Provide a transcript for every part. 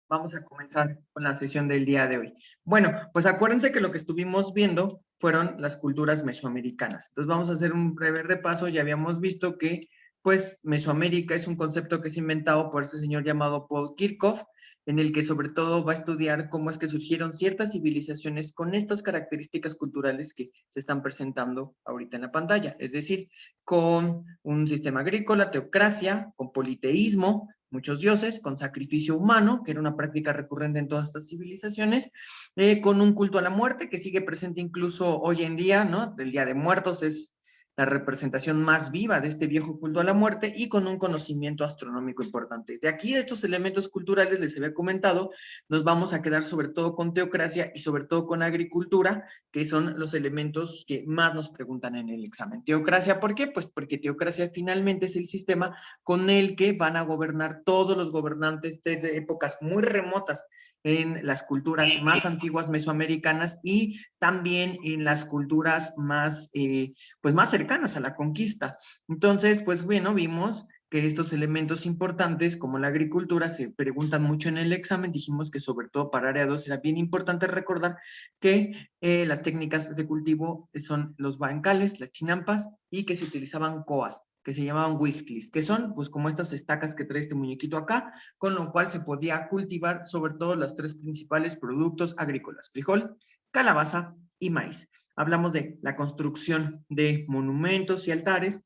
vamos a comenzar con la sesión del día de hoy. Bueno, pues acuérdense que lo que estuvimos viendo fueron las culturas mesoamericanas. Entonces vamos a hacer un breve repaso. Ya habíamos visto que, pues, Mesoamérica es un concepto que es inventado por este señor llamado Paul Kirchhoff, en el que sobre todo va a estudiar cómo es que surgieron ciertas civilizaciones con estas características culturales que se están presentando ahorita en la pantalla. Es decir, con un sistema agrícola, teocracia, con politeísmo, muchos dioses, con sacrificio humano, que era una práctica recurrente en todas estas civilizaciones, con un culto a la muerte que sigue presente incluso hoy en día, ¿no? El Día de Muertos es la representación más viva de este viejo culto a la muerte y con un conocimiento astronómico importante. De aquí, de estos elementos culturales, les había comentado, nos vamos a quedar sobre todo con teocracia y sobre todo con agricultura, que son los elementos que más nos preguntan en el examen. Teocracia, ¿por qué? Pues porque teocracia finalmente es el sistema con el que van a gobernar todos los gobernantes desde épocas muy remotas en las culturas más antiguas mesoamericanas y también en las culturas más, pues más cercanas a la conquista. Entonces, pues bueno, vimos que estos elementos importantes como la agricultura se preguntan mucho en el examen. Dijimos que sobre todo para área 2 era bien importante recordar que las técnicas de cultivo son los bancales, las chinampas y que se utilizaban coas, que se llamaban wixtlis, que son pues como estas estacas que trae este muñequito acá, con lo cual se podía cultivar sobre todo los tres principales productos agrícolas: frijol, calabaza y maíz. Hablamos de la construcción de monumentos y altares,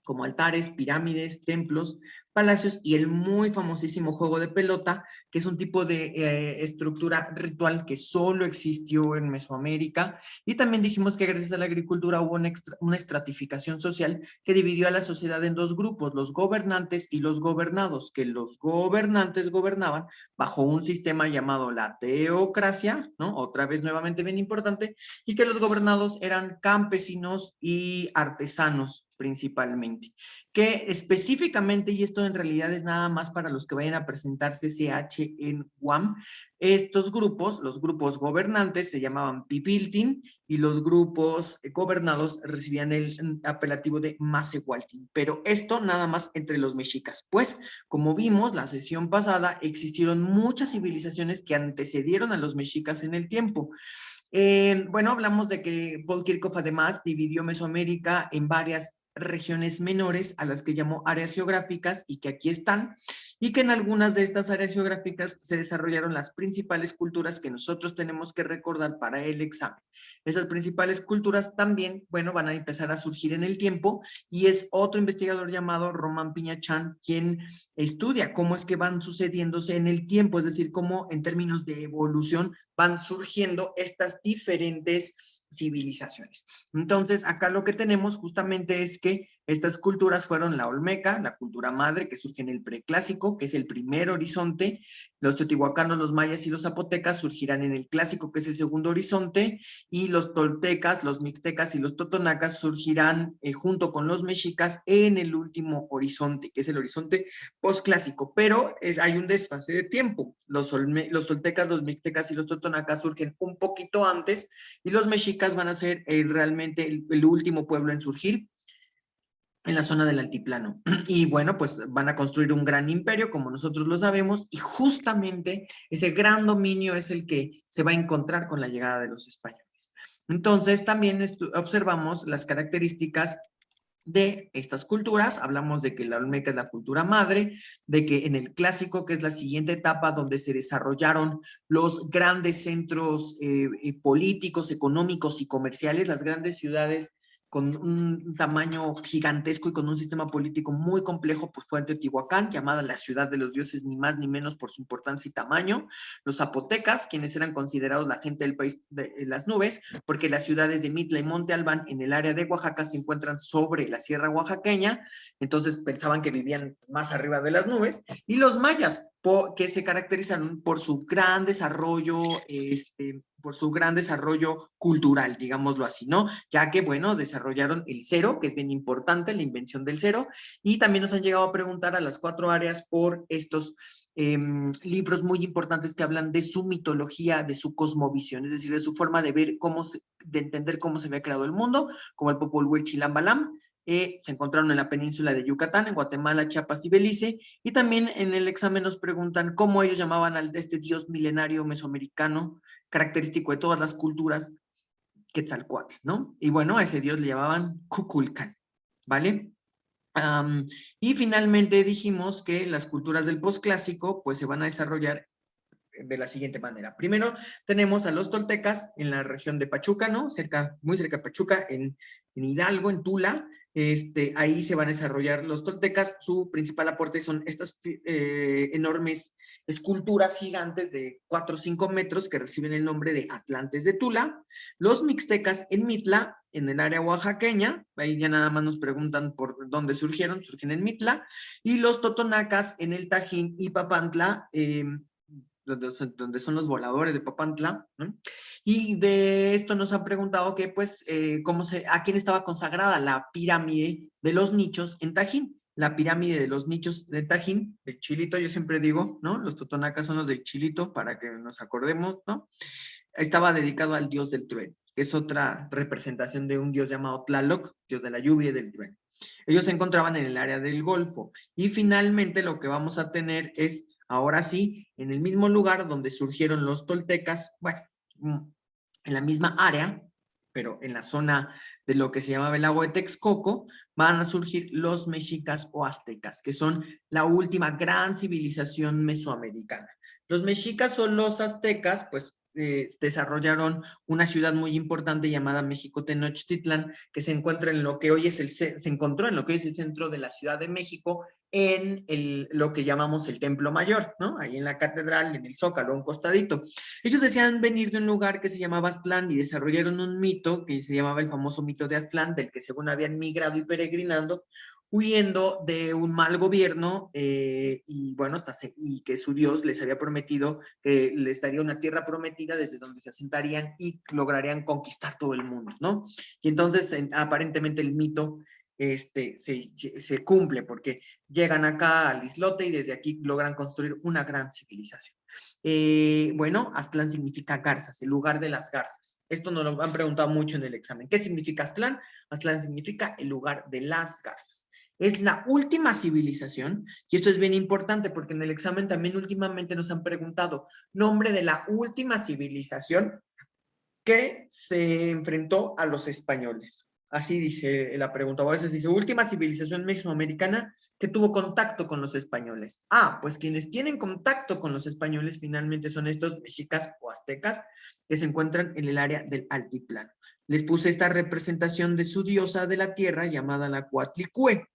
como altares, pirámides, templos, palacios y el muy famosísimo juego de pelota, que es un tipo de estructura ritual que solo existió en Mesoamérica. Y también dijimos que gracias a la agricultura hubo una estratificación social que dividió a la sociedad en dos grupos, los gobernantes y los gobernados, que los gobernantes gobernaban bajo un sistema llamado la teocracia, ¿no? Otra vez nuevamente bien importante, y que los gobernados eran campesinos y artesanos principalmente, que específicamente, y esto en realidad es nada más para los que vayan a presentar CCH en UAM, estos grupos, los grupos gobernantes se llamaban pipiltin y los grupos gobernados recibían el apelativo de masehualtin, pero esto nada más entre los mexicas, pues como vimos la sesión pasada, existieron muchas civilizaciones que antecedieron a los mexicas en el tiempo. Bueno, hablamos de que Paul Kirchhoff además dividió Mesoamérica en varias regiones menores a las que llamó áreas geográficas y que aquí están, y que en algunas de estas áreas geográficas se desarrollaron las principales culturas que nosotros tenemos que recordar para el examen. Esas principales culturas también, bueno, van a empezar a surgir en el tiempo y es otro investigador llamado Román Piñachán quien estudia cómo es que van sucediéndose en el tiempo, es decir, cómo en términos de evolución van surgiendo estas diferentes civilizaciones. Entonces, acá lo que tenemos justamente es que estas culturas fueron la olmeca, la cultura madre, que surge en el preclásico, que es el primer horizonte. Los teotihuacanos, los mayas y los zapotecas surgirán en el clásico, que es el segundo horizonte, y los toltecas, los mixtecas y los totonacas surgirán junto con los mexicas en el último horizonte, que es el horizonte postclásico, pero hay un desfase de tiempo. Los toltecas, los mixtecas y los totonacas surgen un poquito antes y los mexicas van a ser realmente el último pueblo en surgir en la zona del altiplano. Y bueno, pues van a construir un gran imperio, como nosotros lo sabemos, y justamente ese gran dominio es el que se va a encontrar con la llegada de los españoles. Entonces, también observamos las características de estas culturas. Hablamos de que la olmeca es la cultura madre, de que en el clásico, que es la siguiente etapa donde se desarrollaron los grandes centros políticos, económicos y comerciales, las grandes ciudades con un tamaño gigantesco y con un sistema político muy complejo, pues fue en Teotihuacán, llamada la ciudad de los dioses, ni más ni menos por su importancia y tamaño. Los zapotecas, quienes eran considerados la gente del país de las nubes, porque las ciudades de Mitla y Monte Albán en el área de Oaxaca se encuentran sobre la sierra oaxaqueña, entonces pensaban que vivían más arriba de las nubes. Y los mayas, que se caracterizan por su gran desarrollo, por su gran desarrollo cultural, digámoslo así, ¿no? Ya que, bueno, desarrollaron el cero, que es bien importante, la invención del cero, y también nos han llegado a preguntar a las 4 áreas por estos libros muy importantes que hablan de su mitología, de su cosmovisión, es decir, de su forma de ver de entender cómo se había creado el mundo, como el Popol Vuh Chilambalam, se encontraron en la península de Yucatán, en Guatemala, Chiapas y Belice, y también en el examen nos preguntan cómo ellos llamaban a este dios milenario mesoamericano, característico de todas las culturas, Quetzalcóatl, ¿no? Y bueno, a ese dios le llamaban Kukulcán, ¿vale? Y finalmente dijimos que las culturas del posclásico pues se van a desarrollar de la siguiente manera. Primero tenemos a los toltecas en la región de Pachuca, ¿no? Muy cerca de Pachuca, en Hidalgo, en Tula. Ahí se van a desarrollar los toltecas. Su principal aporte son estas enormes esculturas gigantes de 4 o 5 metros que reciben el nombre de Atlantes de Tula. Los mixtecas en Mitla, en el área oaxaqueña, ahí ya nada más nos preguntan por dónde surgen en Mitla, y los totonacas en el Tajín y Papantla, donde son los voladores de Papantla, ¿no? Y de esto nos han preguntado que, pues, a quién estaba consagrada la pirámide de los nichos en Tajín. La pirámide de los nichos de Tajín, el Chilito, yo siempre digo, ¿no? Los totonacas son los del Chilito, para que nos acordemos, ¿no? Estaba dedicado al dios del trueno, que es otra representación de un dios llamado Tlaloc, dios de la lluvia y del trueno. Ellos se encontraban en el área del Golfo. Y finalmente lo que vamos a tener es, ahora sí, en el mismo lugar donde surgieron los toltecas, bueno, en la misma área, pero en la zona de lo que se llamaba el lago de Texcoco, van a surgir los mexicas o aztecas, que son la última gran civilización mesoamericana. Los mexicas o los aztecas, pues, desarrollaron una ciudad muy importante llamada México Tenochtitlán, que se encuentra en lo que hoy es se encontró en lo que hoy es el centro de la Ciudad de México, en lo que llamamos el Templo Mayor, ¿no? Ahí en la catedral, en el Zócalo, un costadito. Ellos decían venir de un lugar que se llamaba Aztlán y desarrollaron un mito que se llamaba el famoso mito de Aztlán, del que según habían migrado y peregrinando, huyendo de un mal gobierno, y bueno, y que su Dios les había prometido que les daría una tierra prometida desde donde se asentarían y lograrían conquistar todo el mundo, ¿no? Y entonces aparentemente el mito se cumple porque llegan acá al islote y desde aquí logran construir una gran civilización. Bueno, Aztlán significa garzas, el lugar de las garzas. Esto nos lo han preguntado mucho en el examen. ¿Qué significa Aztlán? Aztlán significa el lugar de las garzas. Es la última civilización, y esto es bien importante porque en el examen también últimamente nos han preguntado nombre de la última civilización que se enfrentó a los españoles. Así dice la pregunta, a veces dice, última civilización mesoamericana que tuvo contacto con los españoles. Pues quienes tienen contacto con los españoles finalmente son estos mexicas o aztecas que se encuentran en el área del altiplano. Les puse esta representación de su diosa de la tierra llamada la Coatlicue,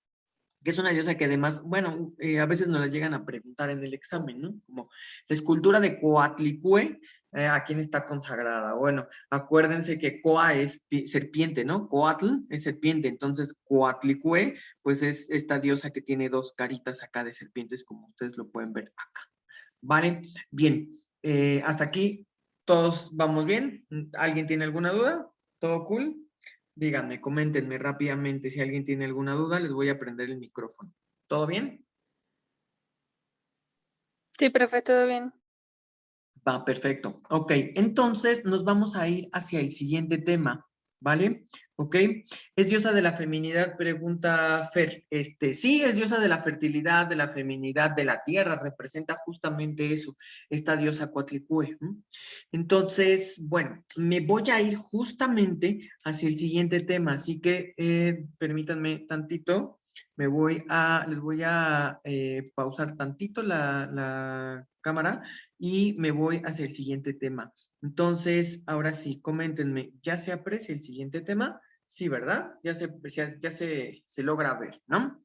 que es una diosa que además, bueno, a veces nos la llegan a preguntar en el examen, ¿no? Como la escultura de Coatlicue, ¿a quién está consagrada? Bueno, acuérdense que Coa es serpiente, ¿no? Coatl es serpiente, entonces Coatlicue, pues es esta diosa que tiene dos caritas acá de serpientes, como ustedes lo pueden ver acá. ¿Vale? Bien, hasta aquí todos vamos bien. ¿Alguien tiene alguna duda? ¿Todo cool? Díganme, coméntenme rápidamente si alguien tiene alguna duda, les voy a prender el micrófono. ¿Todo bien? Sí, profe, todo bien. Va, perfecto. Ok, entonces nos vamos a ir hacia el siguiente tema, ¿vale? Ok, ¿es diosa de la feminidad? Pregunta Fer. Sí, es diosa de la fertilidad, de la feminidad, de la tierra, representa justamente eso, esta diosa Coatlicue. Entonces, bueno, me voy a ir justamente hacia el siguiente tema, así que permítanme tantito. Les voy a pausar tantito la cámara y me voy hacia el siguiente tema. Entonces, ahora sí, coméntenme, ¿ya se aprecia el siguiente tema? Sí, ¿verdad? Ya se logra ver, ¿no?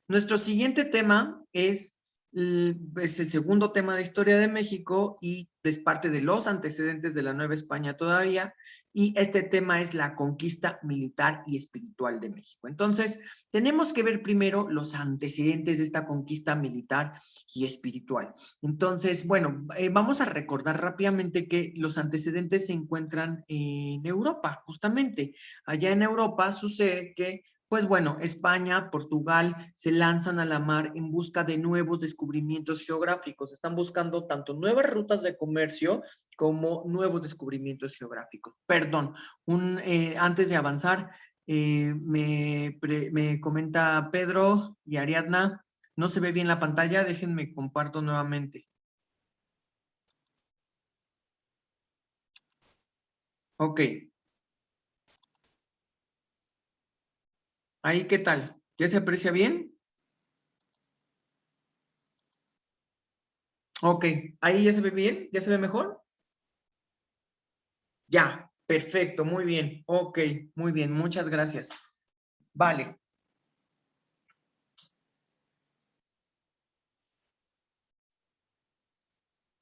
Nuestro siguiente tema es el segundo tema de Historia de México y es parte de los antecedentes de la Nueva España todavía, y este tema es la conquista militar y espiritual de México. Entonces, tenemos que ver primero los antecedentes de esta conquista militar y espiritual. Entonces, bueno, vamos a recordar rápidamente que los antecedentes se encuentran en Europa, justamente. Allá en Europa sucede que pues bueno, España, Portugal se lanzan a la mar en busca de nuevos descubrimientos geográficos. Están buscando tanto nuevas rutas de comercio como nuevos descubrimientos geográficos. Perdón, antes de avanzar, Me comenta Pedro y Ariadna, no se ve bien la pantalla, déjenme comparto nuevamente. Ok. Ahí, ¿qué tal? ¿Ya se aprecia bien? Ok, ahí ya se ve bien, ¿ya se ve mejor? Ya, perfecto, muy bien. Ok, muy bien, muchas gracias. Vale.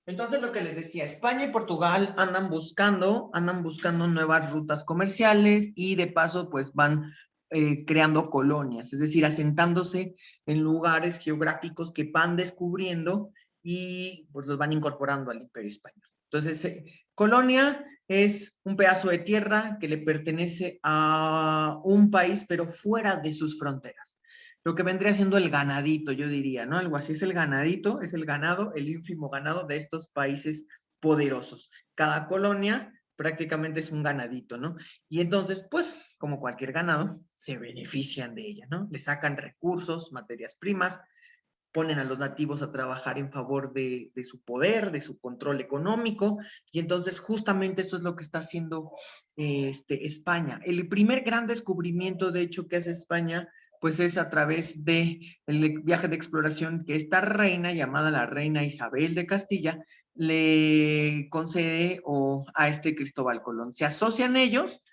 Entonces, lo que les decía, España y Portugal andan buscando nuevas rutas comerciales y de paso, pues van creando colonias, es decir, asentándose en lugares geográficos que van descubriendo y pues los van incorporando al Imperio Español. Entonces, colonia es un pedazo de tierra que le pertenece a un país, pero fuera de sus fronteras. Lo que vendría siendo el ganadito, yo diría, ¿no? Algo así es el ganadito, es el ganado, el ínfimo ganado de estos países poderosos. Cada colonia prácticamente es un ganadito, ¿no? Y entonces, pues, como cualquier ganado, se benefician de ella, ¿no? Le sacan recursos, materias primas, ponen a los nativos a trabajar en favor de su poder, de su control económico, y entonces justamente eso es lo que está haciendo España. El primer gran descubrimiento, de hecho, que hace España, pues es a través del viaje de exploración que esta reina, llamada la reina Isabel de Castilla, le concede a este Cristóbal Colón. Se asocian ellos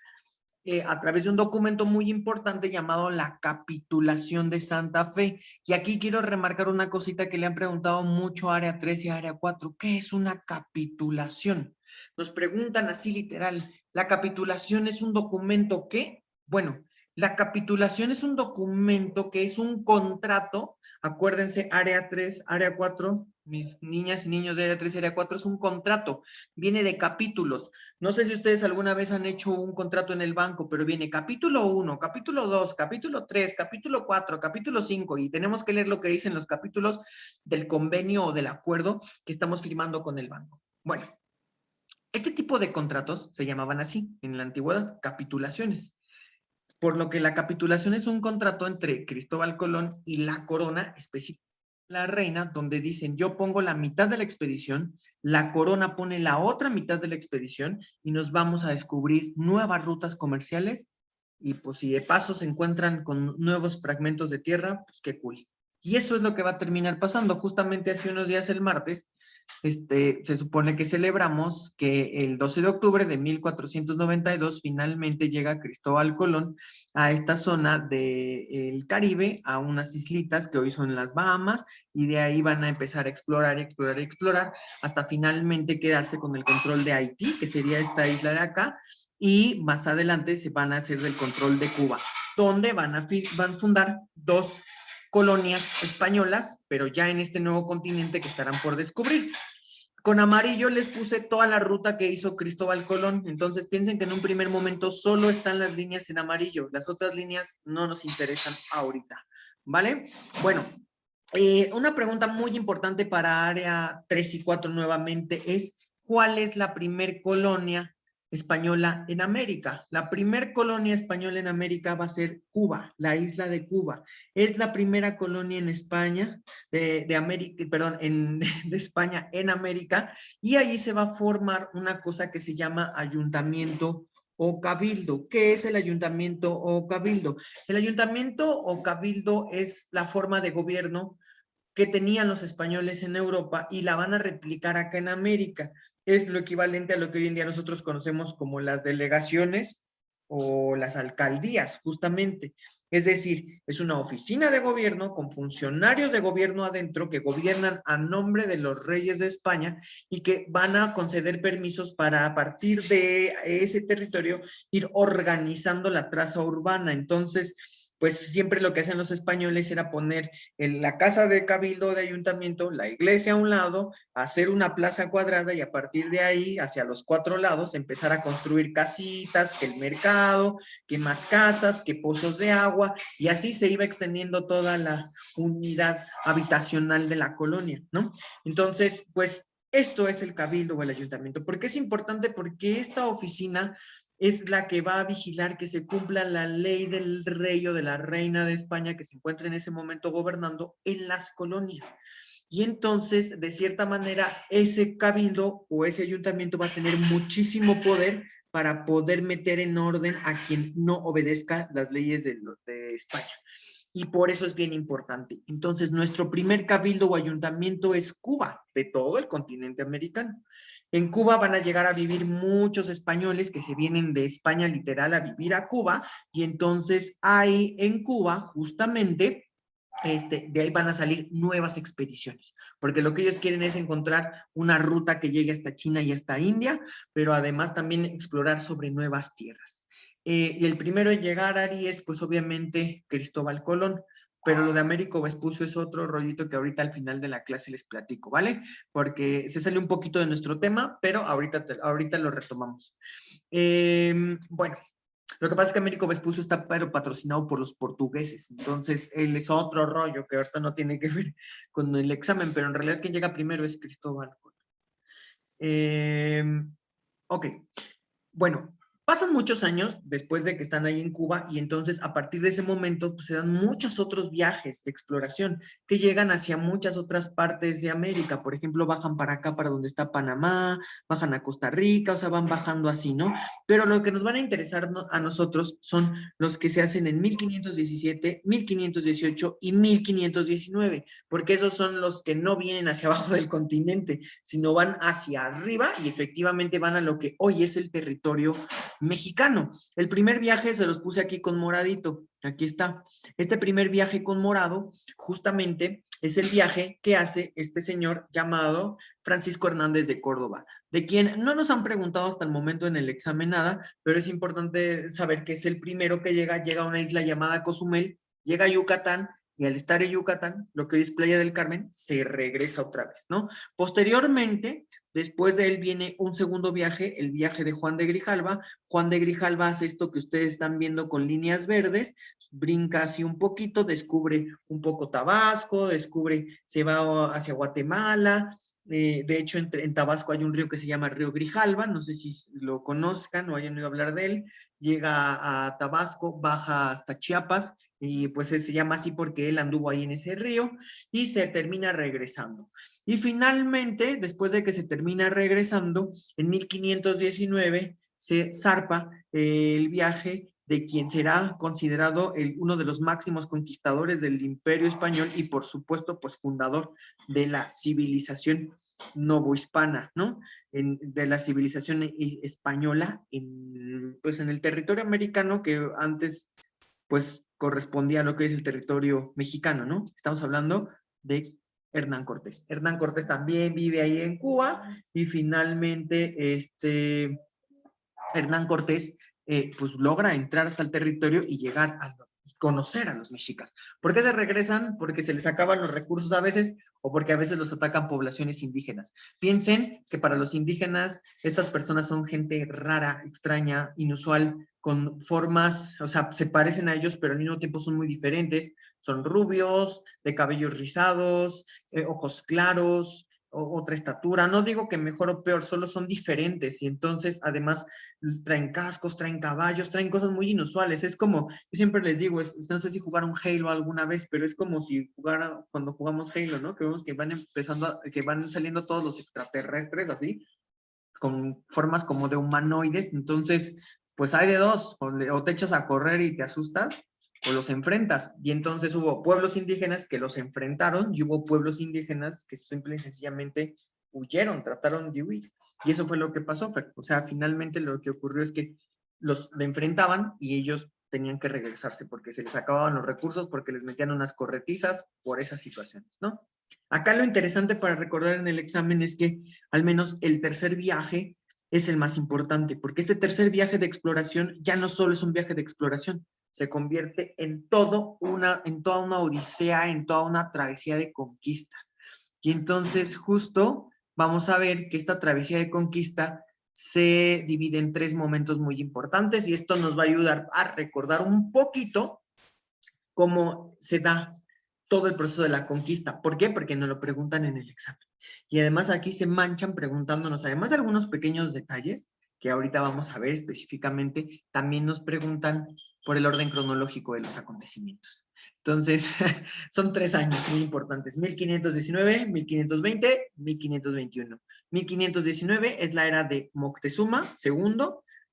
a través de un documento muy importante llamado la Capitulación de Santa Fe. Y aquí quiero remarcar una cosita que le han preguntado mucho a Área 3 y a Área 4. ¿Qué es una capitulación? Nos preguntan así literal. ¿La capitulación es un documento qué? Bueno, la capitulación es un documento que es un contrato. Acuérdense, Área 3, Área 4, mis niñas y niños de Área 3 y Área 4, es un contrato. Viene de capítulos. No sé si ustedes alguna vez han hecho un contrato en el banco, pero viene capítulo 1, capítulo 2, capítulo 3, capítulo 4, capítulo 5, y tenemos que leer lo que dicen los capítulos del convenio o del acuerdo que estamos firmando con el banco. Bueno, este tipo de contratos se llamaban así en la antigüedad, capitulaciones. Por lo que la capitulación es un contrato entre Cristóbal Colón y la corona, específicamente la reina, donde dicen, yo pongo la mitad de la expedición, la corona pone la otra mitad de la expedición y nos vamos a descubrir nuevas rutas comerciales y pues si de paso se encuentran con nuevos fragmentos de tierra, pues qué cool. Y eso es lo que va a terminar pasando. Justamente hace unos días, el martes, se supone que celebramos que el 12 de octubre de 1492 finalmente llega Cristóbal Colón a esta zona del Caribe, a unas islitas que hoy son las Bahamas, y de ahí van a empezar a explorar, explorar, explorar, hasta finalmente quedarse con el control de Haití, que sería esta isla de acá, y más adelante se van a hacer del control de Cuba, donde van a fundar dos colonias españolas, pero ya en este nuevo continente que estarán por descubrir. Con amarillo les puse toda la ruta que hizo Cristóbal Colón, entonces piensen que en un primer momento solo están las líneas en amarillo, las otras líneas no nos interesan ahorita, ¿vale? Bueno, una pregunta muy importante para área 3 y 4 nuevamente es, ¿cuál es la primer colonia española en América? La primer colonia española en América va a ser Cuba, la isla de Cuba. Es la primera colonia en España, de América, perdón, de España en América, y ahí se va a formar una cosa que se llama ayuntamiento o cabildo. ¿Qué es el ayuntamiento o cabildo? El ayuntamiento o cabildo es la forma de gobierno que tenían los españoles en Europa y la van a replicar acá en América. Es lo equivalente a lo que hoy en día nosotros conocemos como las delegaciones o las alcaldías, justamente. Es decir, es una oficina de gobierno con funcionarios de gobierno adentro que gobiernan a nombre de los reyes de España y que van a conceder permisos para a partir de ese territorio ir organizando la traza urbana. Entonces, pues siempre lo que hacen los españoles era poner en la casa de cabildo de ayuntamiento, la iglesia a un lado, hacer una plaza cuadrada y a partir de ahí, hacia los cuatro lados, empezar a construir casitas, que el mercado, que más casas, que pozos de agua, y así se iba extendiendo toda la unidad habitacional de la colonia, ¿no? Entonces, pues esto es el cabildo o el ayuntamiento. ¿Por qué es importante? Porque esta oficina es la que va a vigilar que se cumpla la ley del rey o de la reina de España que se encuentra en ese momento gobernando en las colonias. Y entonces, de cierta manera, ese cabildo o ese ayuntamiento va a tener muchísimo poder para poder meter en orden a quien no obedezca las leyes de España. Y por eso es bien importante. Entonces, nuestro primer cabildo o ayuntamiento es Cuba, de todo el continente americano. En Cuba van a llegar a vivir muchos españoles que se vienen de España literal a vivir a Cuba, y entonces ahí en Cuba, justamente, de ahí van a salir nuevas expediciones, porque lo que ellos quieren es encontrar una ruta que llegue hasta China y hasta India, pero además también explorar sobre nuevas tierras. Y el primero en llegar, Ari, es pues obviamente Cristóbal Colón, pero lo de Américo Vespucio es otro rollito que ahorita al final de la clase les platico, ¿vale? Porque se sale un poquito de nuestro tema, pero ahorita lo retomamos. Bueno, lo que pasa es que Américo Vespucio está pero patrocinado por los portugueses, entonces él es otro rollo que ahorita no tiene que ver con el examen, pero en realidad quien llega primero es Cristóbal Colón. Ok, bueno, pasan muchos años después de que están ahí en Cuba y entonces a partir de ese momento pues, se dan muchos otros viajes de exploración que llegan hacia muchas otras partes de América. Por ejemplo, bajan para acá, para donde está Panamá, bajan a Costa Rica, o sea, van bajando así, ¿no? Pero lo que nos van a interesar a nosotros son los que se hacen en 1517, 1518 y 1519, porque esos son los que no vienen hacia abajo del continente, sino van hacia arriba y efectivamente van a lo que hoy es el territorio mexicano. El primer viaje se los puse aquí con moradito, aquí está. Este primer viaje con morado justamente es el viaje que hace este señor llamado Francisco Hernández de Córdoba, de quien no nos han preguntado hasta el momento en el examen nada, pero es importante saber que es el primero que llega a una isla llamada Cozumel, llega a Yucatán, y al estar en Yucatán, lo que hoy es Playa del Carmen, se regresa otra vez, ¿no? Posteriormente, después de él viene un segundo viaje, el viaje de Juan de Grijalva. Juan de Grijalva hace esto que ustedes están viendo con líneas verdes, brinca así un poquito, descubre un poco Tabasco, se va hacia Guatemala. De hecho, en Tabasco hay un río que se llama Río Grijalva, no sé si lo conozcan o hayan oído hablar de él. Llega a Tabasco, baja hasta Chiapas, y pues se llama así porque él anduvo ahí en ese río, y se termina regresando. Y finalmente, después de que se termina regresando, en 1519 se zarpa el viaje de quien será considerado uno de los máximos conquistadores del Imperio Español y por supuesto pues fundador de la civilización novohispana, ¿no? De la civilización española pues en el territorio americano que antes pues correspondía a lo que es el territorio mexicano, ¿no? Estamos hablando de Hernán Cortés. Hernán Cortés también vive ahí en Cuba y finalmente Hernán Cortés pues logra entrar hasta el territorio y llegar a conocer a los mexicas. ¿Por qué se regresan? Porque se les acaban los recursos a veces o porque a veces los atacan poblaciones indígenas. Piensen que para los indígenas estas personas son gente rara, extraña, inusual, con formas, o sea, se parecen a ellos, pero al mismo tiempo son muy diferentes. Son rubios, de cabellos rizados, ojos claros, otra estatura. No digo que mejor o peor, solo son diferentes y entonces además traen cascos, traen caballos, traen cosas muy inusuales. Es como, yo siempre les digo, no sé si jugaron Halo alguna vez, pero es como si jugara cuando jugamos Halo, ¿no? Que vemos que van que van saliendo todos los extraterrestres así, con formas como de humanoides. Entonces, pues hay de dos, o te echas a correr y te asustas, o los enfrentas. Y entonces hubo pueblos indígenas que los enfrentaron y hubo pueblos indígenas que simple y sencillamente huyeron, trataron de huir. Y eso fue lo que pasó. O sea, finalmente lo que ocurrió es que los enfrentaban y ellos tenían que regresarse porque se les acababan los recursos, porque les metían unas corretizas por esas situaciones, ¿no? Acá lo interesante para recordar en el examen es que al menos el tercer viaje es el más importante, porque este tercer viaje de exploración ya no solo es un viaje de exploración, se convierte en toda una odisea, en toda una travesía de conquista. Y entonces justo vamos a ver que esta travesía de conquista se divide en tres momentos muy importantes y esto nos va a ayudar a recordar un poquito cómo se da todo el proceso de la conquista. ¿Por qué? Porque nos lo preguntan en el examen. Y además aquí se manchan preguntándonos, además de algunos pequeños detalles, que ahorita vamos a ver específicamente, también nos preguntan por el orden cronológico de los acontecimientos. Entonces, son 3 años muy importantes, 1519, 1520, 1521. 1519 es la era de Moctezuma II,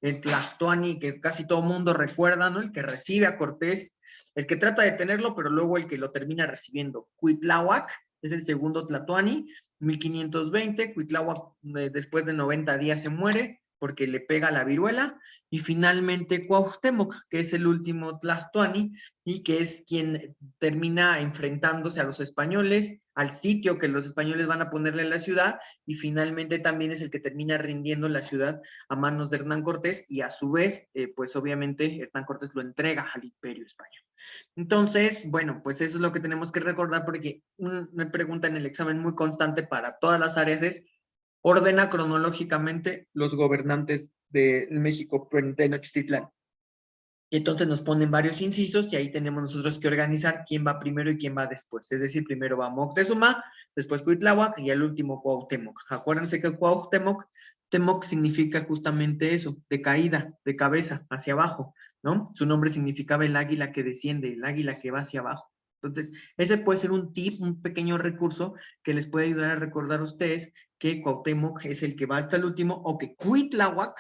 el Tlatoani que casi todo mundo recuerda, ¿no? El que recibe a Cortés, el que trata de tenerlo, pero luego el que lo termina recibiendo. Cuitláhuac es el segundo Tlatoani, 1520, Cuitláhuac después de 90 días se muere porque le pega la viruela, y finalmente Cuauhtémoc, que es el último Tlatoani, y que es quien termina enfrentándose a los españoles, al sitio que los españoles van a ponerle en la ciudad, y finalmente también es el que termina rindiendo la ciudad a manos de Hernán Cortés, y a su vez, pues obviamente Hernán Cortés lo entrega al Imperio Español. Entonces, bueno, pues eso es lo que tenemos que recordar, porque una pregunta en el examen muy constante para todas las áreas es: ordena cronológicamente los gobernantes de México de Tenochtitlán. Y entonces nos ponen varios incisos y ahí tenemos nosotros que organizar quién va primero y quién va después. Es decir, primero va Moctezuma, después Cuitláhuac y el último Cuauhtémoc. Acuérdense que Cuauhtémoc significa justamente eso, de caída, de cabeza, hacia abajo, ¿no? Su nombre significaba el águila que desciende, el águila que va hacia abajo. Entonces, ese puede ser un tip, un pequeño recurso que les puede ayudar a recordar a ustedes que Cuauhtémoc es el que va hasta el último, o que Cuitláhuac,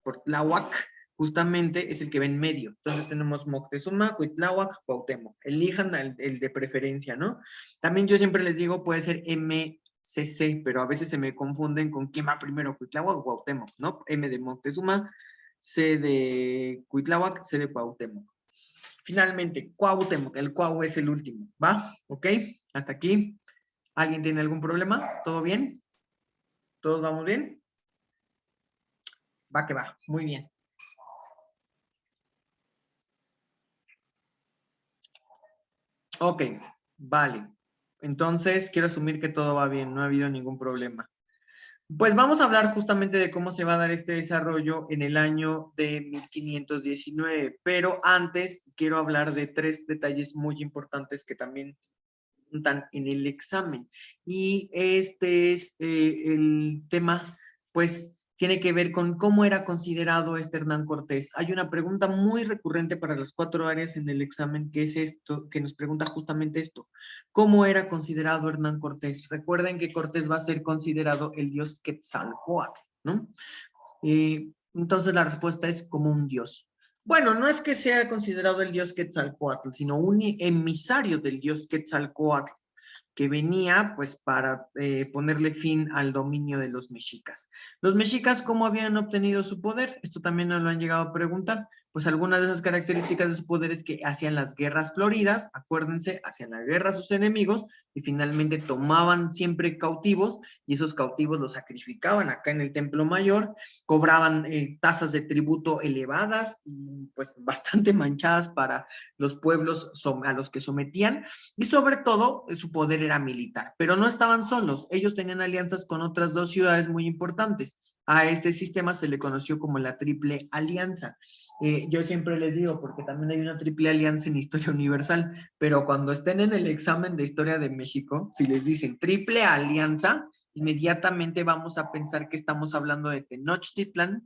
por Tláhuac, justamente es el que va en medio. Entonces tenemos Moctezuma, Cuitláhuac, Cuauhtémoc. Elijan el de preferencia, ¿no? También yo siempre les digo, puede ser MCC, pero a veces se me confunden con quién va primero, Cuitláhuac o Cuauhtémoc, ¿no? M de Moctezuma, C de Cuitláhuac, C de Cuauhtémoc. Finalmente, Cuauhtémoc, el Cuau es el último, ¿va? ¿Ok? Hasta aquí. ¿Alguien tiene algún problema? ¿Todo bien? ¿Todos vamos bien? Va que va, muy bien. Ok, vale. Entonces, quiero asumir que todo va bien, no ha habido ningún problema. Pues vamos a hablar justamente de cómo se va a dar este desarrollo en el año de 1519, pero antes quiero hablar de 3 detalles muy importantes que también están en el examen. Y este es el tema, pues, tiene que ver con cómo era considerado este Hernán Cortés. Hay una pregunta muy recurrente para las 4 áreas en el examen, que es esto, que nos pregunta justamente esto: ¿cómo era considerado Hernán Cortés? Recuerden que Cortés va a ser considerado el dios Quetzalcóatl, ¿no? Entonces la respuesta es como un dios. Bueno, no es que sea considerado el dios Quetzalcóatl, sino un emisario del dios Quetzalcóatl, que venía pues para ponerle fin al dominio de los mexicas. Los mexicas, ¿cómo habían obtenido su poder? Esto también nos lo han llegado a preguntar. Pues algunas de esas características de su poder es que hacían las guerras floridas, acuérdense, hacían la guerra a sus enemigos y finalmente tomaban siempre cautivos, y esos cautivos los sacrificaban acá en el Templo Mayor, cobraban tasas de tributo elevadas y pues bastante manchadas para los pueblos a los que sometían, y sobre todo su poder era militar. Pero no estaban solos, ellos tenían alianzas con otras 2 ciudades muy importantes. A este sistema se le conoció como la Triple Alianza. Yo siempre les digo, porque también hay una Triple Alianza en Historia Universal, pero cuando estén en el examen de Historia de México, si les dicen Triple Alianza, inmediatamente vamos a pensar que estamos hablando de Tenochtitlán,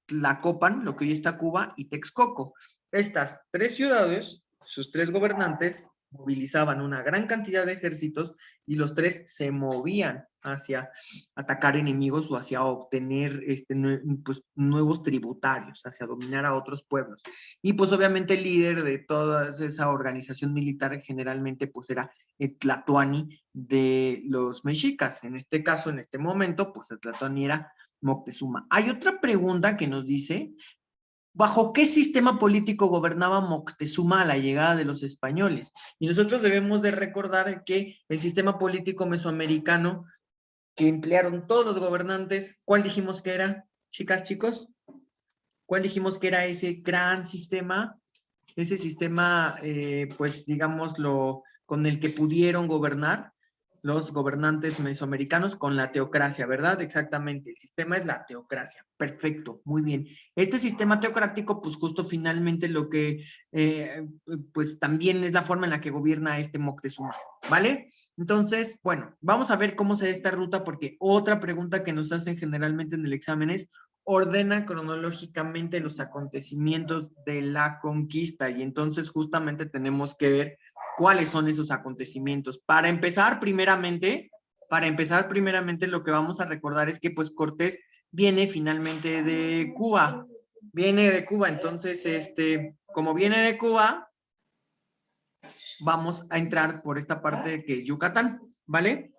Tlacopan, lo que hoy está Cuba, y Texcoco. Estas 3 ciudades, sus 3 gobernantes, movilizaban una gran cantidad de ejércitos y los 3 se movían hacia atacar enemigos o hacia obtener pues, nuevos tributarios, hacia dominar a otros pueblos. Y pues obviamente el líder de toda esa organización militar generalmente pues era el Tlatoani de los mexicas. En este caso, en este momento, pues el Tlatoani era Moctezuma. Hay otra pregunta que nos dice: ¿bajo qué sistema político gobernaba Moctezuma a la llegada de los españoles? Y nosotros debemos de recordar que el sistema político mesoamericano que emplearon todos los gobernantes, ¿cuál dijimos que era, chicas, chicos? ¿Cuál dijimos que era ese gran sistema? Ese sistema, pues digámoslo, con el que pudieron gobernar los gobernantes mesoamericanos, con la teocracia, ¿verdad? Exactamente, el sistema es la teocracia. Perfecto, muy bien. Este sistema teocrático, pues justo finalmente lo que, pues también es la forma en la que gobierna este Moctezuma, ¿vale? Entonces, bueno, vamos a ver cómo se da esta ruta, porque otra pregunta que nos hacen generalmente en el examen es: ordena cronológicamente los acontecimientos de la conquista y entonces justamente tenemos que ver cuáles son esos acontecimientos. Para empezar primeramente lo que vamos a recordar es que pues Cortés viene finalmente de Cuba, entonces como viene de Cuba, vamos a entrar por esta parte que es Yucatán, ¿vale?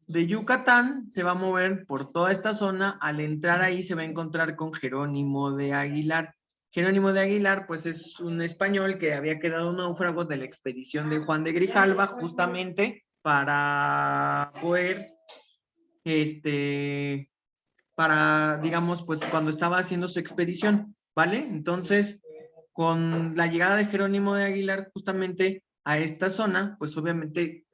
De Yucatán se va a mover por toda esta zona. Al entrar ahí se va a encontrar con Jerónimo de Aguilar. Jerónimo de Aguilar, pues es un español que había quedado náufrago de la expedición de Juan de Grijalva, justamente para poder, digamos, pues cuando estaba haciendo su expedición, ¿vale? Entonces, con la llegada de Jerónimo de Aguilar justamente a esta zona, pues obviamente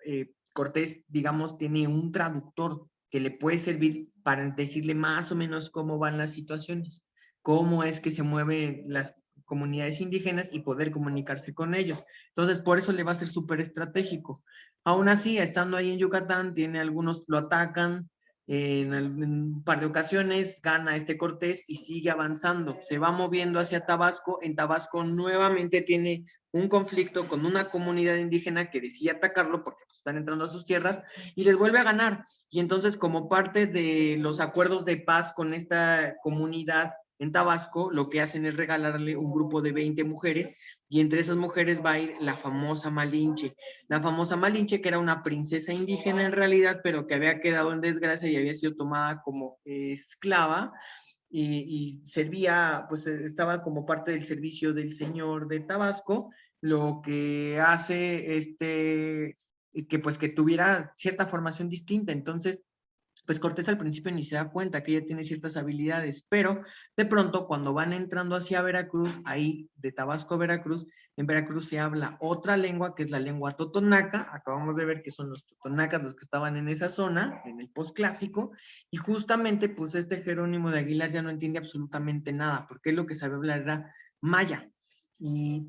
Cortés, digamos, tiene un traductor que le puede servir para decirle más o menos cómo van las situaciones, cómo es que se mueven las comunidades indígenas y poder comunicarse con ellos. Entonces, por eso le va a ser súper estratégico. Aún así, estando ahí en Yucatán, tiene algunos, lo atacan, en un par de ocasiones gana Cortés y sigue avanzando, se va moviendo hacia Tabasco. En Tabasco nuevamente tiene un conflicto con una comunidad indígena que decide atacarlo porque pues, están entrando a sus tierras y les vuelve a ganar. Y entonces como parte de los acuerdos de paz con esta comunidad en Tabasco, lo que hacen es regalarle un grupo de 20 mujeres y entre esas mujeres va a ir la famosa Malinche. La famosa Malinche, que era una princesa indígena en realidad, pero que había quedado en desgracia y había sido tomada como esclava y servía, pues estaba como parte del servicio del señor de Tabasco, lo que hace que pues que tuviera cierta formación distinta. Entonces, pues Cortés al principio ni se da cuenta que ella tiene ciertas habilidades, pero de pronto cuando van entrando hacia Veracruz, ahí de Tabasco a Veracruz, en Veracruz se habla otra lengua que es la lengua totonaca. Acabamos de ver que son los totonacas los que estaban en esa zona, en el posclásico, y justamente pues Jerónimo de Aguilar ya no entiende absolutamente nada, porque él lo que sabe hablar era maya,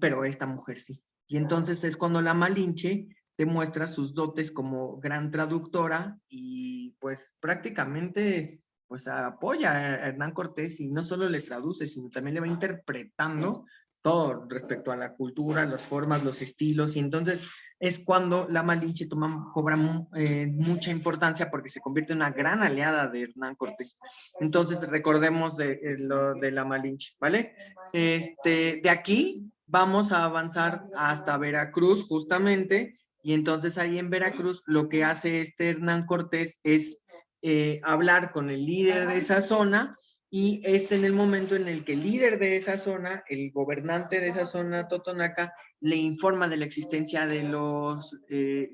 pero esta mujer sí. Y entonces es cuando la Malinche demuestra sus dotes como gran traductora y pues prácticamente pues apoya a Hernán Cortés y no solo le traduce, sino también le va interpretando todo respecto a la cultura, las formas, los estilos, y entonces es cuando la Malinche cobra mucha importancia porque se convierte en una gran aliada de Hernán Cortés. Entonces recordemos lo de la Malinche, ¿vale? De aquí vamos a avanzar hasta Veracruz justamente, y entonces ahí en Veracruz lo que hace Hernán Cortés es hablar con el líder de esa zona, y es en el momento en el que el líder de esa zona, el gobernante de esa zona totonaca, le informa de la existencia de los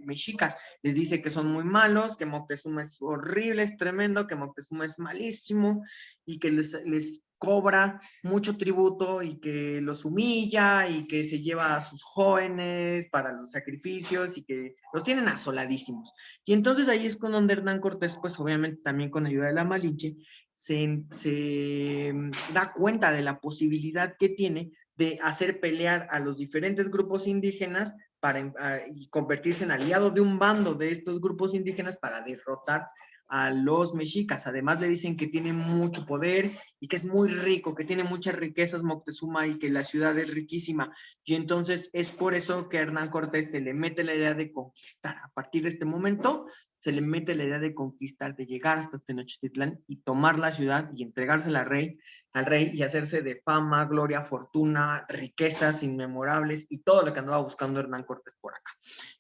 mexicas. Les dice que son muy malos, que Moctezuma es horrible, es tremendo, que Moctezuma es malísimo y que les cobra mucho tributo y que los humilla y que se lleva a sus jóvenes para los sacrificios y que los tienen asoladísimos. Y entonces ahí es con donde Hernán Cortés, pues obviamente también con ayuda de la Malinche, se da cuenta de la posibilidad que tiene de hacer pelear a los diferentes grupos indígenas y convertirse en aliado de un bando de estos grupos indígenas para derrotar a los mexicas. Además le dicen que tiene mucho poder y que es muy rico, que tiene muchas riquezas Moctezuma y que la ciudad es riquísima. Y entonces es por eso que a Hernán Cortés se le mete la idea de conquistar. A partir de este momento se le mete la idea de conquistar, de llegar hasta Tenochtitlán y tomar la ciudad y entregársela al rey y hacerse de fama, gloria, fortuna, riquezas inmemorables y todo lo que andaba buscando Hernán Cortés por acá.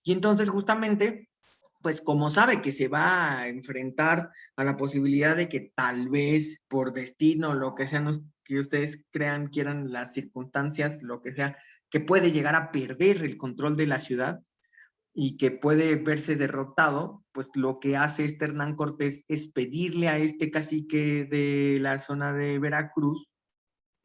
Y entonces justamente pues como sabe que se va a enfrentar a la posibilidad de que tal vez por destino, lo que sean que ustedes crean, quieran las circunstancias, lo que sea, que puede llegar a perder el control de la ciudad y que puede verse derrotado, pues lo que hace Hernán Cortés es pedirle a cacique de la zona de Veracruz,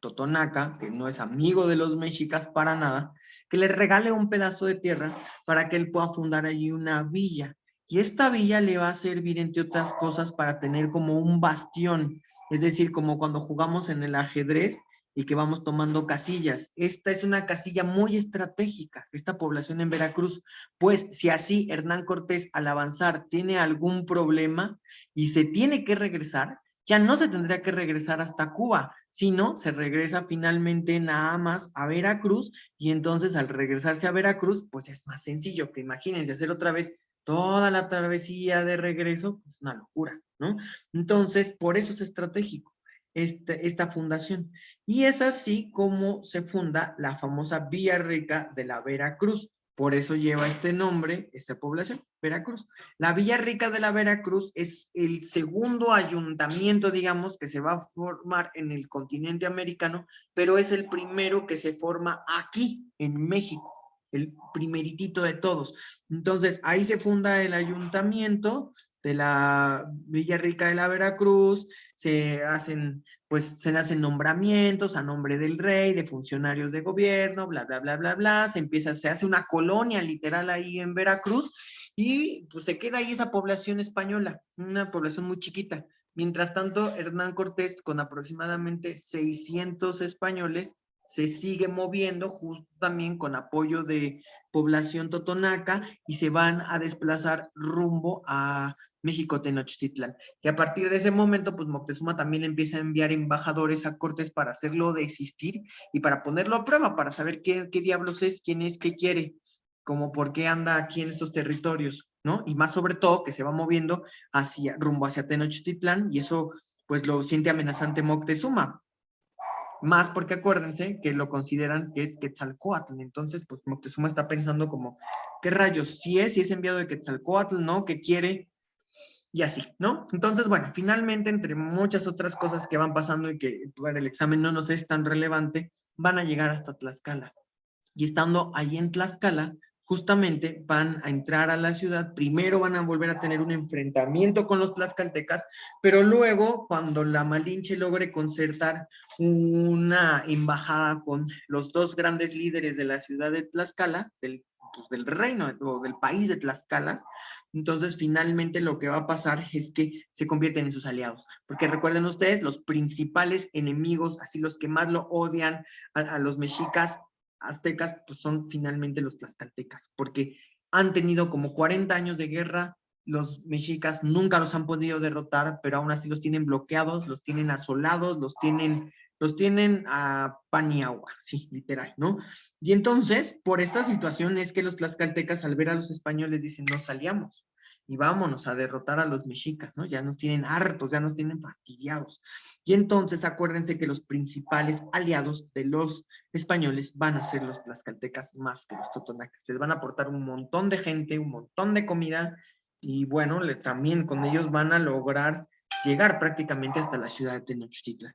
Totonaca, que no es amigo de los mexicas para nada, que le regale un pedazo de tierra para que él pueda fundar allí una villa. Y esta villa le va a servir, entre otras cosas, para tener como un bastión, es decir, como cuando jugamos en el ajedrez y que vamos tomando casillas. Esta es una casilla muy estratégica, esta población en Veracruz, pues si así Hernán Cortés al avanzar tiene algún problema y se tiene que regresar, ya no se tendría que regresar hasta Cuba, sino se regresa finalmente nada más a Veracruz, y entonces al regresarse a Veracruz, pues es más sencillo, que imagínense hacer otra vez toda la travesía de regreso, pues una locura, ¿no? Entonces, por eso es estratégico esta fundación. Y es así como se funda la famosa Villarrica de la Veracruz. Por eso lleva este nombre, esta población, Veracruz. La Villarrica de la Veracruz es el segundo ayuntamiento, digamos, que se va a formar en el continente americano, pero es el primero que se forma aquí, en México, el primeritito de todos. Entonces, ahí se funda el ayuntamiento de la Villarrica de la Veracruz, se hacen nombramientos a nombre del rey, de funcionarios de gobierno, bla, bla, bla, bla, bla, se hace una colonia literal ahí en Veracruz, y pues se queda ahí esa población española, una población muy chiquita. Mientras tanto, Hernán Cortés, con aproximadamente 600 españoles, se sigue moviendo justo también con apoyo de población totonaca, y se van a desplazar rumbo a México Tenochtitlan. Y a partir de ese momento, pues Moctezuma también empieza a enviar embajadores a Cortés para hacerlo desistir y para ponerlo a prueba, para saber qué diablos es, quién es, qué quiere, como por qué anda aquí en estos territorios, ¿no? Y más sobre todo que se va moviendo rumbo hacia Tenochtitlan, y eso pues lo siente amenazante Moctezuma. Más porque acuérdense que lo consideran que es Quetzalcóatl. Entonces, pues Moctezuma está pensando como, ¿qué rayos? Si es enviado de Quetzalcóatl, ¿no? ¿Qué quiere? Y así, ¿no? Entonces, bueno, finalmente, entre muchas otras cosas que van pasando y que para el examen no nos es tan relevante, van a llegar hasta Tlaxcala. Y estando ahí en Tlaxcala, justamente van a entrar a la ciudad, primero van a volver a tener un enfrentamiento con los tlaxcaltecas, pero luego, cuando la Malinche logre concertar una embajada con los dos grandes líderes de la ciudad de Tlaxcala, del reino o del país de Tlaxcala, entonces finalmente lo que va a pasar es que se convierten en sus aliados, porque recuerden ustedes, los principales enemigos, así los que más lo odian a los mexicas aztecas, pues son finalmente los tlaxcaltecas, porque han tenido como 40 años de guerra, los mexicas nunca los han podido derrotar, pero aún así los tienen bloqueados, los tienen asolados, los tienen a pan y agua, sí, literal, ¿no? Y entonces, por esta situación es que los tlaxcaltecas, al ver a los españoles, dicen, nos aliamos y vámonos a derrotar a los mexicas, ¿no? Ya nos tienen hartos, ya nos tienen fastidiados. Y entonces acuérdense que los principales aliados de los españoles van a ser los tlaxcaltecas más que los totonacas. Les van a aportar un montón de gente, un montón de comida, y bueno, también con ellos van a lograr llegar prácticamente hasta la ciudad de Tenochtitlan.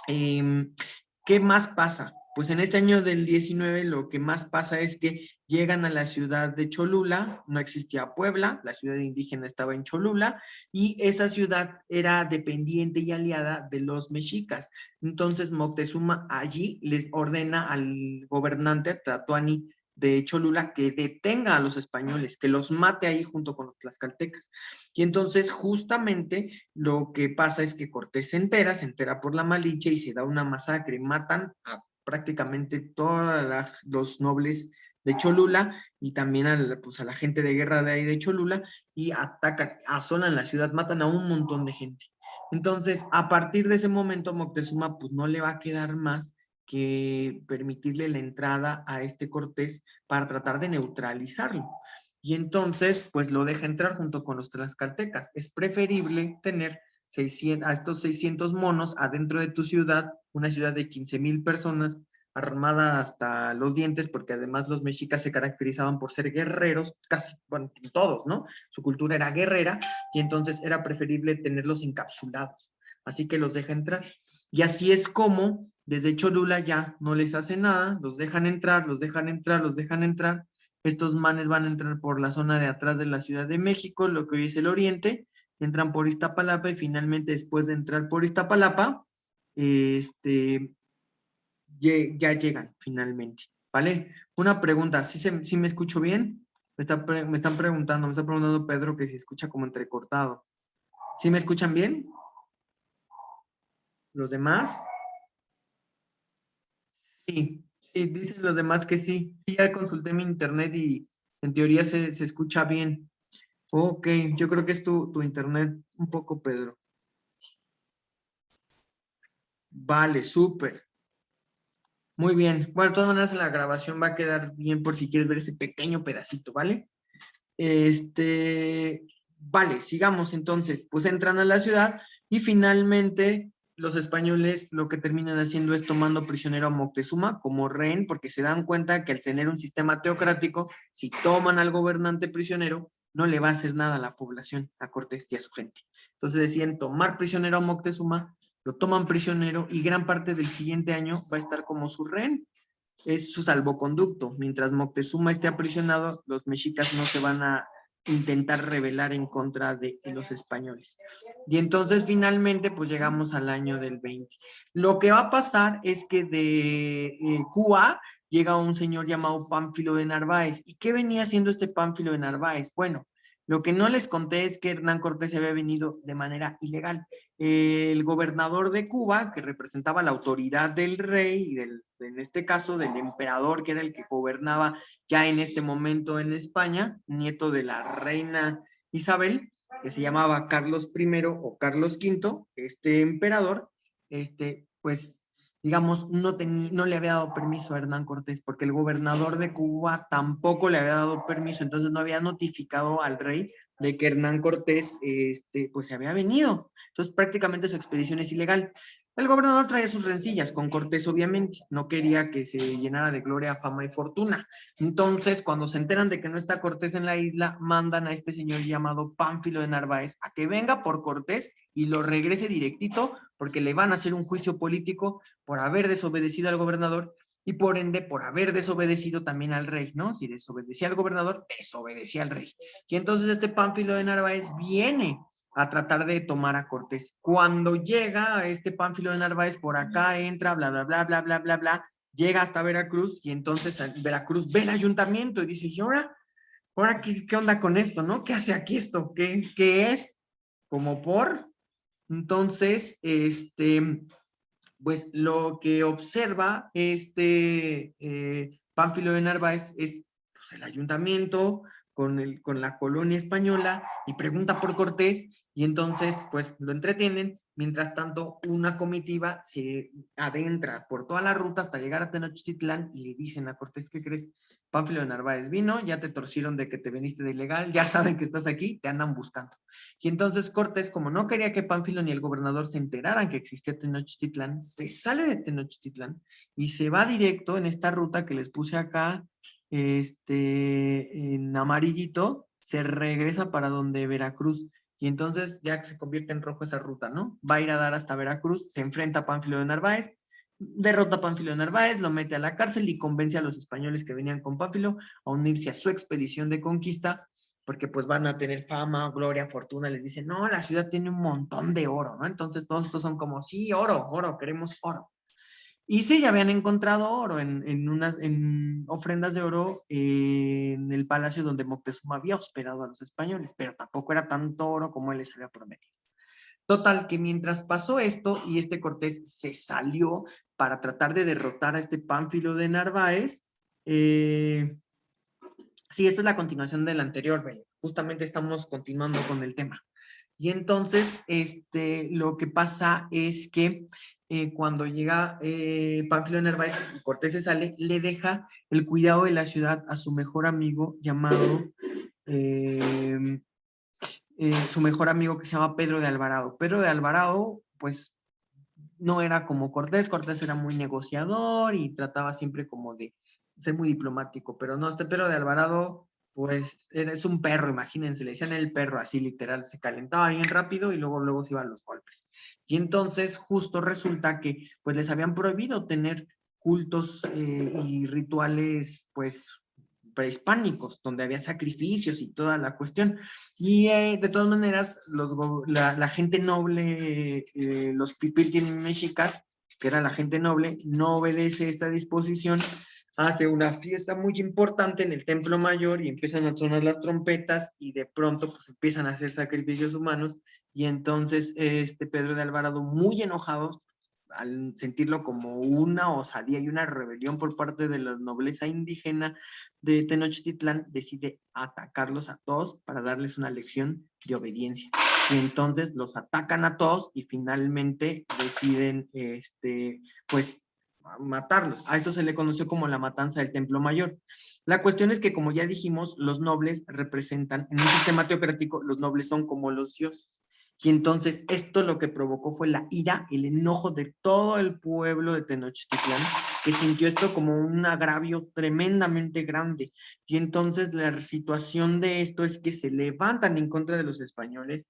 ¿Qué más pasa? Pues en este año del 19 lo que más pasa es que llegan a la ciudad de Cholula, no existía Puebla, la ciudad indígena estaba en Cholula, y esa ciudad era dependiente y aliada de los mexicas. Entonces Moctezuma allí les ordena al gobernante Tlatoani de Cholula que detenga a los españoles, que los mate ahí junto con los tlaxcaltecas. Y entonces justamente lo que pasa es que Cortés se entera por la Malinche, y se da una masacre, matan a prácticamente todos los nobles de Cholula, y también pues a la gente de guerra de ahí de Cholula, y atacan, asolan la ciudad, matan a un montón de gente. Entonces, a partir de ese momento, Moctezuma pues no le va a quedar más que permitirle la entrada a este Cortés para tratar de neutralizarlo. Y entonces, pues lo deja entrar junto con los tlaxcaltecas. Es preferible tener a estos 600 monos adentro de tu ciudad, una ciudad de 15,000 personas, armada hasta los dientes, porque además los mexicas se caracterizaban por ser guerreros, casi, bueno, todos, ¿no? Su cultura era guerrera, y entonces era preferible tenerlos encapsulados. Así que los deja entrar. Y así es como, desde Cholula ya no les hace nada, los dejan entrar, los dejan entrar, los dejan entrar. Estos manes van a entrar por la zona de atrás de la Ciudad de México, lo que hoy es el oriente, entran por Iztapalapa, y finalmente después de entrar por Iztapalapa, ya llegan finalmente, ¿vale? Una pregunta, ¿sí me escucho bien? Me están preguntando, me está preguntando Pedro que si escucha como entrecortado. ¿Sí me escuchan bien? ¿Los demás? Sí, dicen los demás que sí. Sí, ya consulté mi internet y en teoría se escucha bien. Ok, yo creo que es tu internet un poco, Pedro. Vale, súper. Muy bien. Bueno, de todas maneras en la grabación va a quedar bien por si quieres ver ese pequeño pedacito, ¿vale? Vale, sigamos entonces. Pues entran a la ciudad y finalmente los españoles lo que terminan haciendo es tomando prisionero a Moctezuma como rehén, porque se dan cuenta que al tener un sistema teocrático, si toman al gobernante prisionero, no le va a hacer nada a la población, a Cortés y a su gente. Entonces deciden tomar prisionero a Moctezuma, lo toman prisionero y gran parte del siguiente año va a estar como su rehén. Es su salvoconducto. Mientras Moctezuma esté aprisionado, los mexicas no se van a intentar rebelar en contra de los españoles. Y entonces finalmente pues llegamos al año del 20. Lo que va a pasar es que de Cuba llega un señor llamado Pánfilo de Narváez. ¿Y qué venía haciendo este Pánfilo de Narváez? Bueno, lo que no les conté es que Hernán Cortés había venido de manera ilegal. El gobernador de Cuba, que representaba la autoridad del rey y en este caso del emperador, que era el que gobernaba ya en este momento en España, nieto de la reina Isabel, que se llamaba Carlos I o Carlos V, este emperador, pues digamos, no le había dado permiso a Hernán Cortés, porque el gobernador de Cuba tampoco le había dado permiso, entonces no había notificado al rey de que Hernán Cortés, pues se había venido. Entonces prácticamente su expedición es ilegal. El gobernador traía sus rencillas con Cortés, obviamente, no quería que se llenara de gloria, fama y fortuna. Entonces, cuando se enteran de que no está Cortés en la isla, mandan a este señor llamado Pánfilo de Narváez a que venga por Cortés y lo regrese directito, porque le van a hacer un juicio político por haber desobedecido al gobernador y por ende por haber desobedecido también al rey, ¿no? Si desobedecía al gobernador, desobedecía al rey. Y entonces este Pánfilo de Narváez viene a tratar de tomar a Cortés. Cuando llega este Pánfilo de Narváez por acá, entra, bla, bla, bla, bla, bla, bla, bla, llega hasta Veracruz y entonces Veracruz ve el ayuntamiento y dice, ¿y ahora qué onda con esto, no? ¿Qué hace aquí esto? ¿Qué es? Como por... Entonces, pues lo que observa Pánfilo de Narváez es pues, el ayuntamiento con la colonia española y pregunta por Cortés y entonces pues lo entretienen. Mientras tanto, una comitiva se adentra por toda la ruta hasta llegar a Tenochtitlán y le dicen a Cortés, ¿qué crees? Pánfilo de Narváez vino, ya te torcieron de que te viniste de ilegal, ya saben que estás aquí, te andan buscando. Y entonces Cortés, como no quería que Pánfilo ni el gobernador se enteraran que existía Tenochtitlán, se sale de Tenochtitlán y se va directo en esta ruta que les puse acá, en amarillito, se regresa para donde Veracruz. Y entonces ya que se convierte en rojo esa ruta, ¿no? Va a ir a dar hasta Veracruz, se enfrenta a Pánfilo de Narváez, derrota a Pánfilo de Narváez, lo mete a la cárcel y convence a los españoles que venían con Pánfilo a unirse a su expedición de conquista, porque pues van a tener fama, gloria, fortuna, les dicen, no, la ciudad tiene un montón de oro, ¿no? Entonces todos estos son como, sí, oro, oro, queremos oro. Y sí, ya habían encontrado oro en ofrendas de oro en el palacio donde Moctezuma había hospedado a los españoles, pero tampoco era tanto oro como él les había prometido. Total, que mientras pasó esto y este Cortés se salió para tratar de derrotar a este Pánfilo de Narváez, sí, esta es la continuación del anterior, ¿ve? Justamente estamos continuando con el tema. Y entonces, lo que pasa es que cuando llega Pánfilo de Narváez y Cortés se sale, le deja el cuidado de la ciudad a su mejor amigo llamado, su mejor amigo que se llama Pedro de Alvarado. Pedro de Alvarado, pues, no era como Cortés. Cortés era muy negociador y trataba siempre como de ser muy diplomático, pero no, este Pedro de Alvarado, pues, es un perro, imagínense, le decían el perro así literal, se calentaba bien rápido y luego se iban los golpes. Y entonces justo resulta que, pues, les habían prohibido tener cultos y rituales, pues, prehispánicos, donde había sacrificios y toda la cuestión. Y de todas maneras, la gente noble, los pipiltin mexicas, que era la gente noble, no obedece esta disposición, hace una fiesta muy importante en el Templo Mayor y empiezan a sonar las trompetas y de pronto pues empiezan a hacer sacrificios humanos y entonces Pedro de Alvarado, muy enojado, al sentirlo como una osadía y una rebelión por parte de la nobleza indígena de Tenochtitlán, decide atacarlos a todos para darles una lección de obediencia. y entonces los atacan a todos y finalmente deciden, pues, matarlos. A esto se le conoció como la matanza del Templo Mayor. La cuestión es que, como ya dijimos, los nobles representan, en un sistema teocrático, los nobles son como los dioses. Y entonces esto lo que provocó fue la ira, el enojo de todo el pueblo de Tenochtitlán, que sintió esto como un agravio tremendamente grande. Y entonces la situación de esto es que se levantan en contra de los españoles.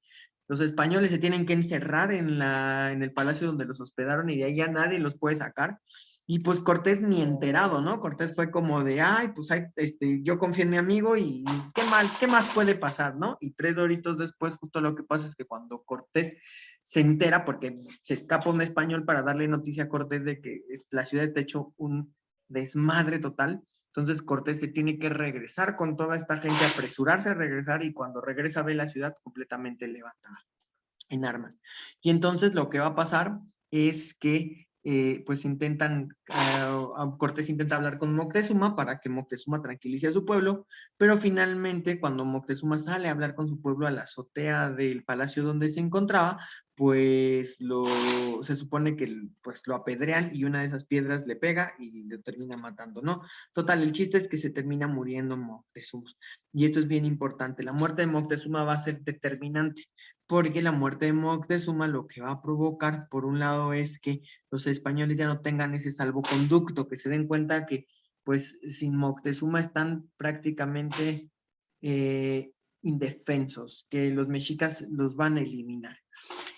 Los españoles se tienen que encerrar en el palacio donde los hospedaron y de ahí ya nadie los puede sacar. Y pues Cortés ni enterado, ¿no? Cortés fue como de, ay, pues yo confío en mi amigo y qué más puede pasar, ¿no? Y 3 horitos después, justo lo que pasa es que cuando Cortés se entera, porque se escapa un español para darle noticia a Cortés de que la ciudad está hecho un desmadre total, entonces Cortés se tiene que regresar con toda esta gente, apresurarse a regresar y cuando regresa ve la ciudad completamente levantada en armas. Y entonces lo que va a pasar es que pues Cortés intenta hablar con Moctezuma para que Moctezuma tranquilice a su pueblo, pero finalmente cuando Moctezuma sale a hablar con su pueblo a la azotea del palacio donde se encontraba, pues se supone que pues lo apedrean y una de esas piedras le pega y lo termina matando, ¿no? Total, el chiste es que se termina muriendo Moctezuma. Y esto es bien importante, la muerte de Moctezuma va a ser determinante, porque la muerte de Moctezuma lo que va a provocar, por un lado, es que los españoles ya no tengan ese salvoconducto, que se den cuenta que, pues, sin Moctezuma están prácticamente indefensos, que los mexicas los van a eliminar.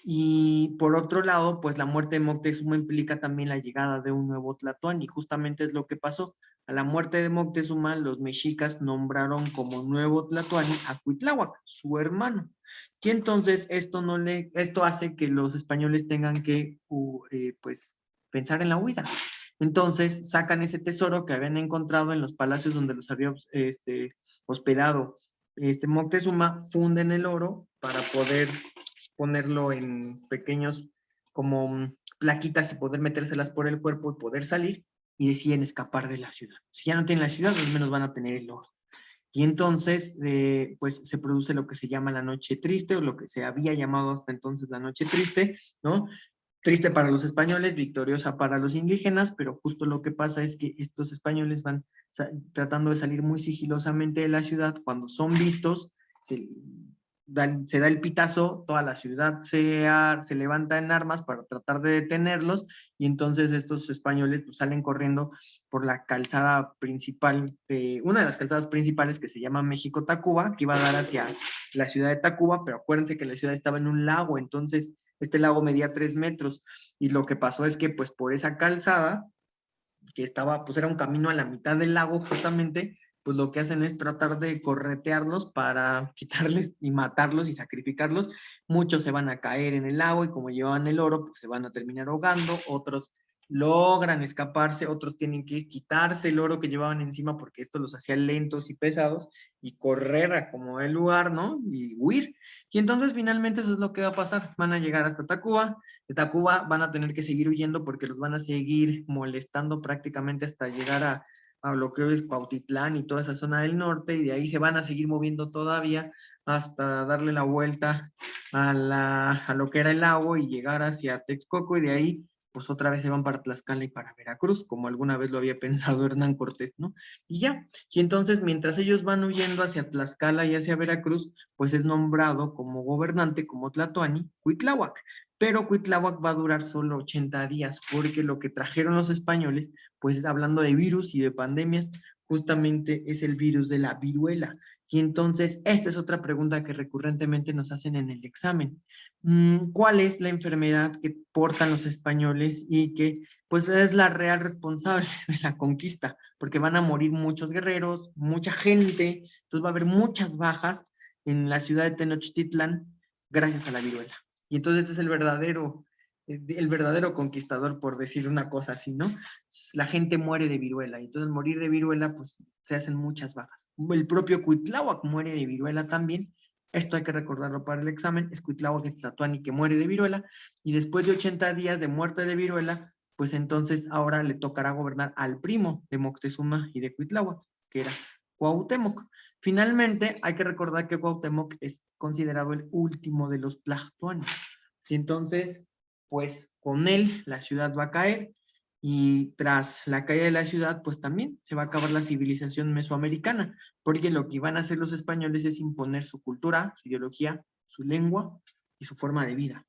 Y por otro lado, pues la muerte de Moctezuma implica también la llegada de un nuevo Tlatoani, y justamente es lo que pasó. A la muerte de Moctezuma, los mexicas nombraron como nuevo Tlatoani a Cuitláhuac, su hermano. Y entonces esto hace que los españoles tengan que, pues, pensar en la huida. Entonces sacan ese tesoro que habían encontrado en los palacios donde los había hospedado Moctezuma, funden el oro para poder ponerlo en pequeños como plaquitas y poder metérselas por el cuerpo y poder salir, y deciden escapar de la ciudad. Si ya no tienen la ciudad, al menos van a tener el oro. Y entonces, pues se produce lo que se llama la noche triste, o lo que se había llamado hasta entonces la noche triste, ¿no? Triste para los españoles, victoriosa para los indígenas, pero justo lo que pasa es que estos españoles van tratando de salir muy sigilosamente de la ciudad. Cuando son vistos, se da el pitazo, toda la ciudad se levanta en armas para tratar de detenerlos, y entonces estos españoles pues, salen corriendo por la calzada principal, una de las calzadas principales que se llama México-Tacuba, que iba a dar hacia la ciudad de Tacuba, pero acuérdense que la ciudad estaba en un lago, entonces este lago medía 3 metros, y lo que pasó es que pues por esa calzada, que estaba, pues era un camino a la mitad del lago justamente, pues lo que hacen es tratar de corretearlos para quitarles y matarlos y sacrificarlos. Muchos se van a caer en el lago y como llevaban el oro, pues se van a terminar ahogando, otros logran escaparse, otros tienen que quitarse el oro que llevaban encima porque esto los hacía lentos y pesados y correr a como el lugar, ¿no? Y huir. Y entonces finalmente eso es lo que va a pasar, van a llegar hasta Tacuba, de Tacuba van a tener que seguir huyendo porque los van a seguir molestando prácticamente hasta llegar a lo que es Cuautitlán y toda esa zona del norte, y de ahí se van a seguir moviendo todavía hasta darle la vuelta a lo que era el lago y llegar hacia Texcoco, y de ahí pues otra vez se van para Tlaxcala y para Veracruz, como alguna vez lo había pensado Hernán Cortés, ¿no? Y ya, y entonces mientras ellos van huyendo hacia Tlaxcala y hacia Veracruz, pues es nombrado como gobernante, como Tlatoani, Cuitláhuac. Pero Cuitláhuac va a durar solo 80 días, porque lo que trajeron los españoles, pues hablando de virus y de pandemias, justamente es el virus de la viruela. Y entonces, esta es otra pregunta que recurrentemente nos hacen en el examen. ¿Cuál es la enfermedad que portan los españoles y que pues es la real responsable de la conquista? Porque van a morir muchos guerreros, mucha gente, entonces va a haber muchas bajas en la ciudad de Tenochtitlán gracias a la viruela. Y entonces este es el verdadero conquistador, por decir una cosa así, ¿no? La gente muere de viruela, y entonces al morir de viruela, pues se hacen muchas bajas. El propio Cuitláhuac muere de viruela también. Esto hay que recordarlo para el examen. Es Cuitláhuac Tlatoani que muere de viruela, y después de 80 días de muerte de viruela, pues entonces ahora le tocará gobernar al primo de Moctezuma y de Cuitláhuac, que era Cuauhtémoc. Finalmente, hay que recordar que Cuauhtémoc es considerado el último de los tlatoanes. Y entonces, pues con él la ciudad va a caer y tras la caída de la ciudad, pues también se va a acabar la civilización mesoamericana, porque lo que iban a hacer los españoles es imponer su cultura, su ideología, su lengua y su forma de vida.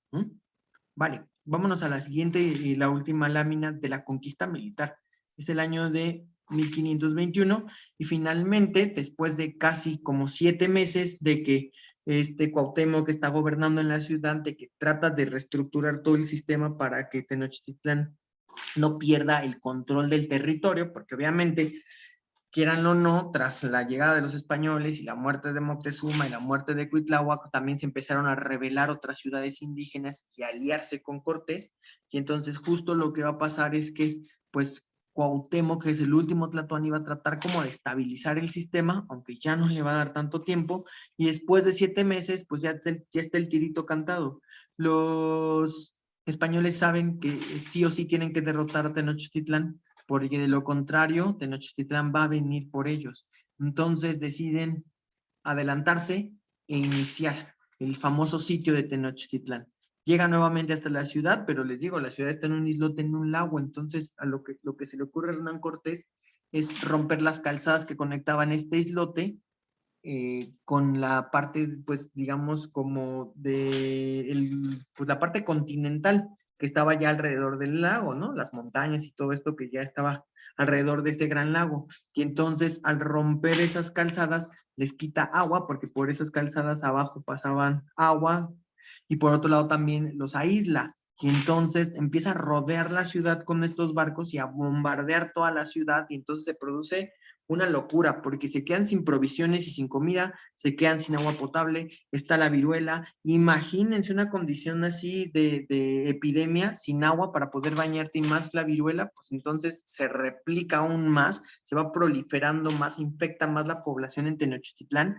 Vale, vámonos a la siguiente y la última lámina de la conquista militar. Es el año de 1521 y finalmente, después de casi como 7 meses de que Cuauhtémoc está gobernando en la ciudad, de que trata de reestructurar todo el sistema para que Tenochtitlán no pierda el control del territorio, porque obviamente, quieran o no, tras la llegada de los españoles y la muerte de Moctezuma y la muerte de Cuitláhuac, también se empezaron a rebelar otras ciudades indígenas y a aliarse con Cortés, y entonces justo lo que va a pasar es que, pues, Cuauhtémoc, que es el último tlatoani, va a tratar como de estabilizar el sistema, aunque ya no le va a dar tanto tiempo, y después de 7 meses, pues ya está el tirito cantado. Los españoles saben que sí o sí tienen que derrotar a Tenochtitlán, porque de lo contrario, Tenochtitlán va a venir por ellos. Entonces deciden adelantarse e iniciar el famoso sitio de Tenochtitlán. Llega nuevamente hasta la ciudad, pero les digo, la ciudad está en un islote, en un lago, entonces a lo que se le ocurre a Hernán Cortés es romper las calzadas que conectaban este islote con la parte, pues, digamos, como pues, la parte continental que estaba ya alrededor del lago, ¿no? Las montañas y todo esto que ya estaba alrededor de este gran lago. Y entonces, al romper esas calzadas, les quita agua, porque por esas calzadas abajo pasaban agua, y por otro lado también los aísla. Y entonces empieza a rodear la ciudad con estos barcos y a bombardear toda la ciudad, y entonces se produce una locura, porque se quedan sin provisiones y sin comida, se quedan sin agua potable, está la viruela. Imagínense una condición así de epidemia, sin agua para poder bañarte, y más la viruela, pues entonces se replica aún más, se va proliferando más, infecta más la población en Tenochtitlán,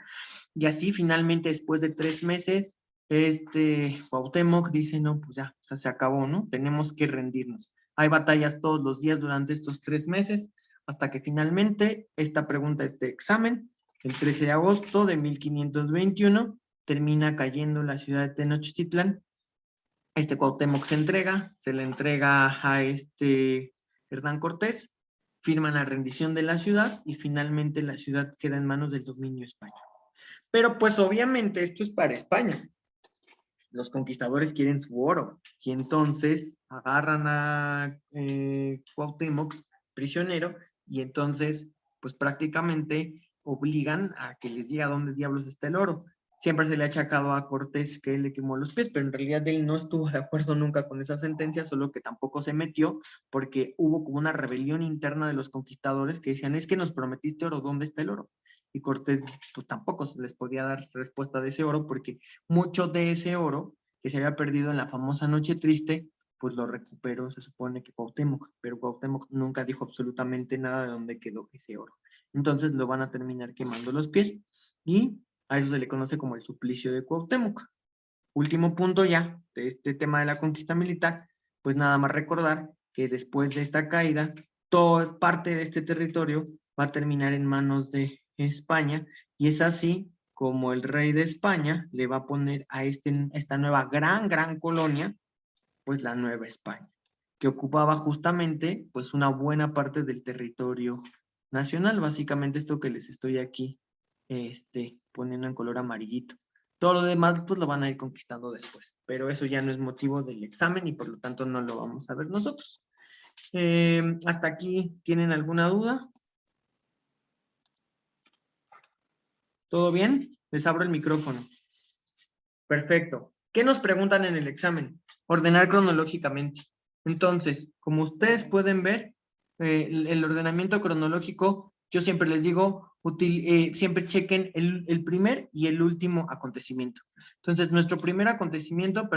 y así finalmente después de 3 meses, Cuauhtémoc dice, no, pues ya, o sea, se acabó, ¿no? Tenemos que rendirnos. Hay batallas todos los días durante estos 3 meses, hasta que finalmente esta pregunta, este examen, el 13 de agosto de 1521, termina cayendo la ciudad de Tenochtitlán. Cuauhtémoc se le entrega a Hernán Cortés, firman la rendición de la ciudad y finalmente la ciudad queda en manos del dominio español. Pero pues obviamente esto es para España. Los conquistadores quieren su oro y entonces agarran a Cuauhtémoc prisionero y entonces pues prácticamente obligan a que les diga dónde diablos está el oro. Siempre se le ha achacado a Cortés que él le quemó los pies, pero en realidad él no estuvo de acuerdo nunca con esa sentencia, solo que tampoco se metió porque hubo como una rebelión interna de los conquistadores que decían, es que nos prometiste oro, ¿dónde está el oro? Y Cortés pues tampoco se les podía dar respuesta de ese oro porque mucho de ese oro que se había perdido en la famosa Noche Triste, pues lo recuperó, se supone que Cuauhtémoc, pero Cuauhtémoc nunca dijo absolutamente nada de dónde quedó ese oro. Entonces lo van a terminar quemando los pies y a eso se le conoce como el suplicio de Cuauhtémoc. Último punto ya de este tema de la conquista militar, pues nada más recordar que después de esta caída, toda parte de este territorio va a terminar en manos de España, y es así como el rey de España le va a poner a esta nueva gran colonia, pues la Nueva España, que ocupaba justamente pues una buena parte del territorio nacional, básicamente esto que les estoy aquí poniendo en color amarillito. Todo lo demás pues lo van a ir conquistando después, pero eso ya no es motivo del examen y por lo tanto no lo vamos a ver nosotros. ¿Hasta aquí tienen alguna duda? ¿Todo bien? Les abro el micrófono. Perfecto. ¿Qué nos preguntan en el examen? Ordenar cronológicamente. Entonces, como ustedes pueden ver, el ordenamiento cronológico, yo siempre les digo, siempre chequen el primer y el último acontecimiento. Entonces, nuestro primer acontecimiento,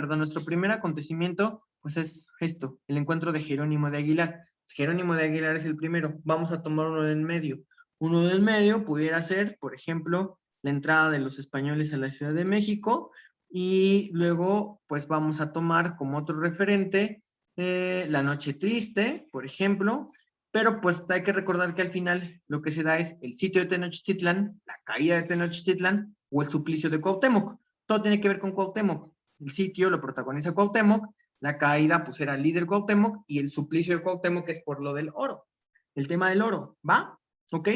pues es esto, el encuentro de Jerónimo de Aguilar. Jerónimo de Aguilar es el primero. Vamos a tomar uno del medio. Uno del medio pudiera ser, por ejemplo, la entrada de los españoles a la Ciudad de México, y luego pues vamos a tomar como otro referente la Noche Triste, por ejemplo, pero pues hay que recordar que al final lo que se da es el sitio de Tenochtitlán, la caída de Tenochtitlán o el suplicio de Cuauhtémoc. Todo tiene que ver con Cuauhtémoc. El sitio lo protagoniza Cuauhtémoc, la caída pues era el líder Cuauhtémoc y el suplicio de Cuauhtémoc es por lo del oro. El tema del oro, ¿va? ¿Ok?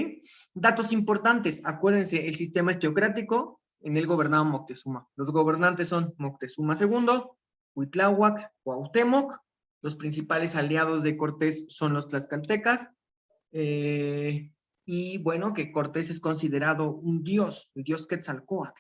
Datos importantes, acuérdense, el sistema es teocrático, en él gobernaba Moctezuma. Los gobernantes son Moctezuma II, Cuitláhuac, Cuauhtémoc. Los principales aliados de Cortés son los tlaxcaltecas. Y bueno, que Cortés es considerado un dios, el dios Quetzalcóatl.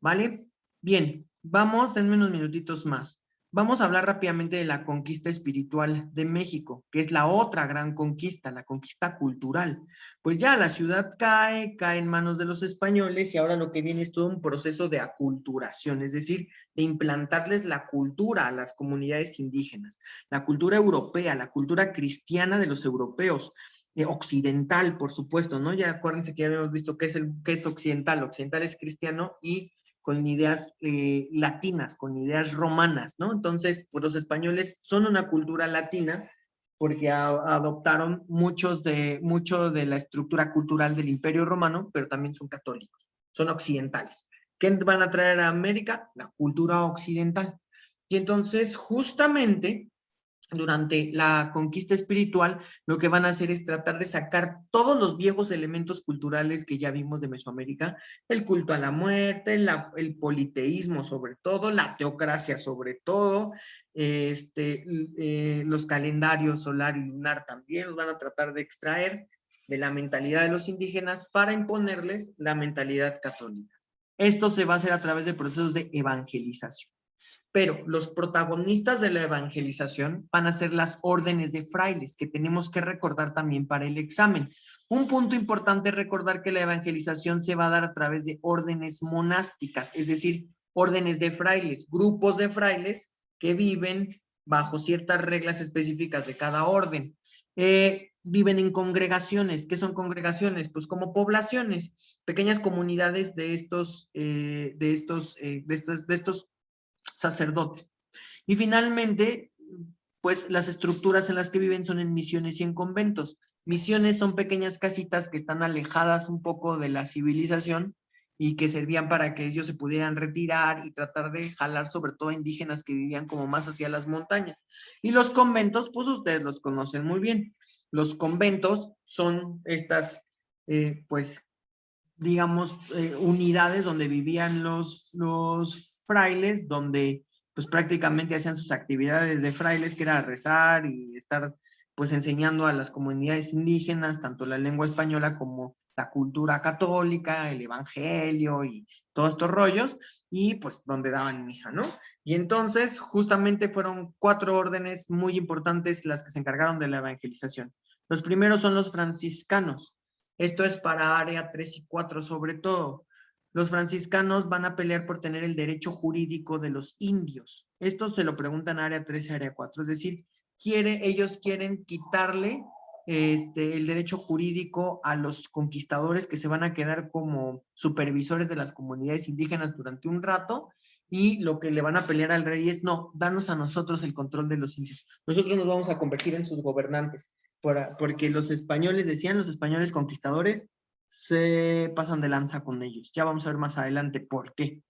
¿Vale? Bien, vamos, denme unos minutitos más. Vamos a hablar rápidamente de la conquista espiritual de México, que es la otra gran conquista, la conquista cultural. Pues ya la ciudad cae en manos de los españoles y ahora lo que viene es todo un proceso de aculturación, es decir, de implantarles la cultura a las comunidades indígenas, la cultura europea, la cultura cristiana de los europeos, occidental, por supuesto, ¿no? Ya acuérdense que ya habíamos visto qué es occidental. Occidental es cristiano y con ideas latinas, con ideas romanas, ¿no? Entonces, pues los españoles son una cultura latina porque adoptaron mucho de la estructura cultural del Imperio Romano, pero también son católicos, son occidentales. ¿Qué van a traer a América? La cultura occidental. Y entonces, justamente, durante la conquista espiritual, lo que van a hacer es tratar de sacar todos los viejos elementos culturales que ya vimos de Mesoamérica, el culto a la muerte, el politeísmo sobre todo, la teocracia sobre todo, los calendarios solar y lunar también los van a tratar de extraer de la mentalidad de los indígenas para imponerles la mentalidad católica. Esto se va a hacer a través de procesos de evangelización. Pero los protagonistas de la evangelización van a ser las órdenes de frailes, que tenemos que recordar también para el examen. Un punto importante es recordar que la evangelización se va a dar a través de órdenes monásticas, es decir, órdenes de frailes, grupos de frailes que viven bajo ciertas reglas específicas de cada orden. Viven en congregaciones. ¿Qué son congregaciones? Pues como poblaciones, pequeñas comunidades de estos sacerdotes. Y finalmente, pues las estructuras en las que viven son en misiones y en conventos. Misiones son pequeñas casitas que están alejadas un poco de la civilización y que servían para que ellos se pudieran retirar y tratar de jalar sobre todo indígenas que vivían como más hacia las montañas. Y los conventos, pues ustedes los conocen muy bien. Los conventos son estas, pues, digamos, unidades donde vivían los frailes, donde pues prácticamente hacían sus actividades de frailes, que era rezar y estar pues enseñando a las comunidades indígenas, tanto la lengua española como la cultura católica, el evangelio y todos estos rollos, y pues donde daban misa, ¿no? Y entonces justamente fueron 4 órdenes muy importantes las que se encargaron de la evangelización. Los primeros son los franciscanos. Esto es para área 3 y 4 sobre todo. Los franciscanos van a pelear por tener el derecho jurídico de los indios. Esto se lo preguntan a área 3 y área 4. Es decir, ellos quieren quitarle el derecho jurídico a los conquistadores que se van a quedar como supervisores de las comunidades indígenas durante un rato, y lo que le van a pelear al rey es, no, danos a nosotros el control de los indios. Nosotros nos vamos a convertir en sus gobernantes, porque los españoles decían, los españoles conquistadores se pasan de lanza con ellos. Ya vamos a ver más adelante por qué.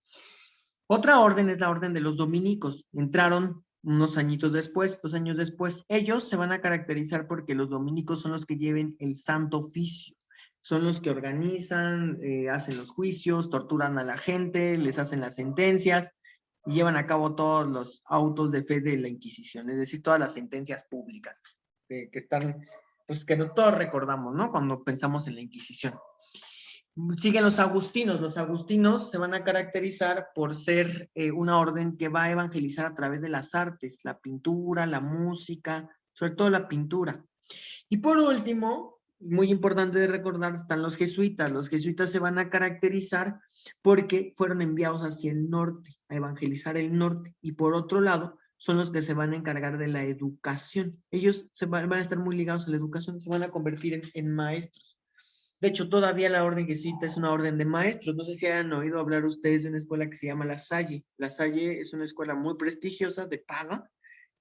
Otra orden es la orden de los dominicos. Entraron unos añitos después, 2 años después. Ellos se van a caracterizar porque los dominicos son los que lleven el santo oficio. Son los que organizan, hacen los juicios, torturan a la gente, les hacen las sentencias y llevan a cabo todos los autos de fe de la Inquisición, es decir, todas las sentencias públicas que están, pues que todos recordamos, ¿no? Cuando pensamos en la Inquisición. Siguen los agustinos. Los agustinos se van a caracterizar por ser una orden que va a evangelizar a través de las artes, la pintura, la música, sobre todo la pintura. Y por último, muy importante de recordar, están los jesuitas. Los jesuitas se van a caracterizar porque fueron enviados hacia el norte, a evangelizar el norte. Y por otro lado, son los que se van a encargar de la educación. Ellos van a estar muy ligados a la educación, se van a convertir en maestros. De hecho, todavía la orden jesuita es una orden de maestros. No sé si han oído hablar ustedes de una escuela que se llama La Salle. La Salle es una escuela muy prestigiosa, de paga,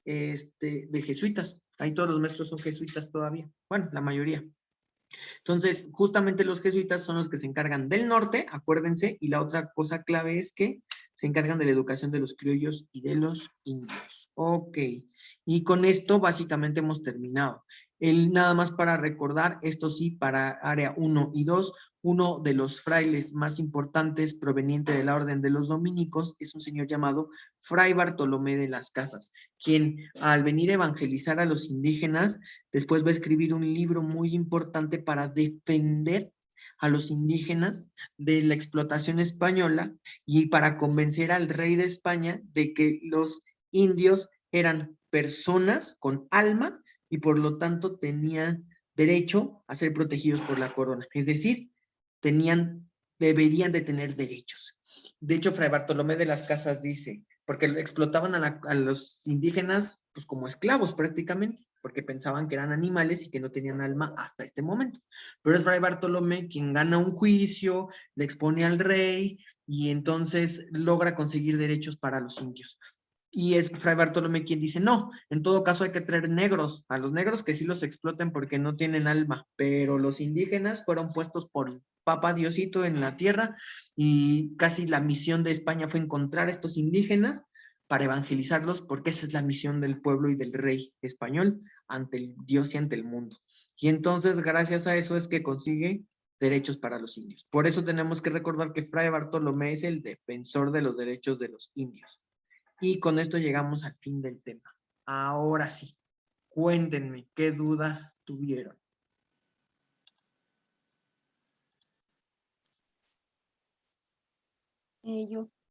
de jesuitas. Ahí todos los maestros son jesuitas todavía. Bueno, la mayoría. Entonces, justamente los jesuitas son los que se encargan del norte, acuérdense, y la otra cosa clave es que se encargan de la educación de los criollos y de los indios. Ok, y con esto básicamente hemos terminado. Nada más para recordar, esto sí, para área 1 y 2, uno de los frailes más importantes proveniente de la orden de los dominicos es un señor llamado Fray Bartolomé de las Casas, quien al venir a evangelizar a los indígenas, después va a escribir un libro muy importante para defender a los indígenas de la explotación española y para convencer al rey de España de que los indios eran personas con alma y por lo tanto tenían derecho a ser protegidos por la corona. Es decir, deberían de tener derechos. De hecho, Fray Bartolomé de las Casas dice, porque explotaban a los indígenas pues, como esclavos prácticamente, porque pensaban que eran animales y que no tenían alma hasta este momento. Pero es Fray Bartolomé quien gana un juicio, le expone al rey y entonces logra conseguir derechos para los indios. Y es Fray Bartolomé quien dice, no, en todo caso hay que traer negros, a los negros que sí los exploten porque no tienen alma, pero los indígenas fueron puestos por Papa Diosito en la tierra y casi la misión de España fue encontrar a estos indígenas para evangelizarlos porque esa es la misión del pueblo y del rey español ante el Dios y ante el mundo. Y entonces gracias a eso es que consigue derechos para los indios. Por eso tenemos que recordar que Fray Bartolomé es el defensor de los derechos de los indios. Y con esto llegamos al fin del tema. Ahora sí, cuéntenme qué dudas tuvieron. Yo.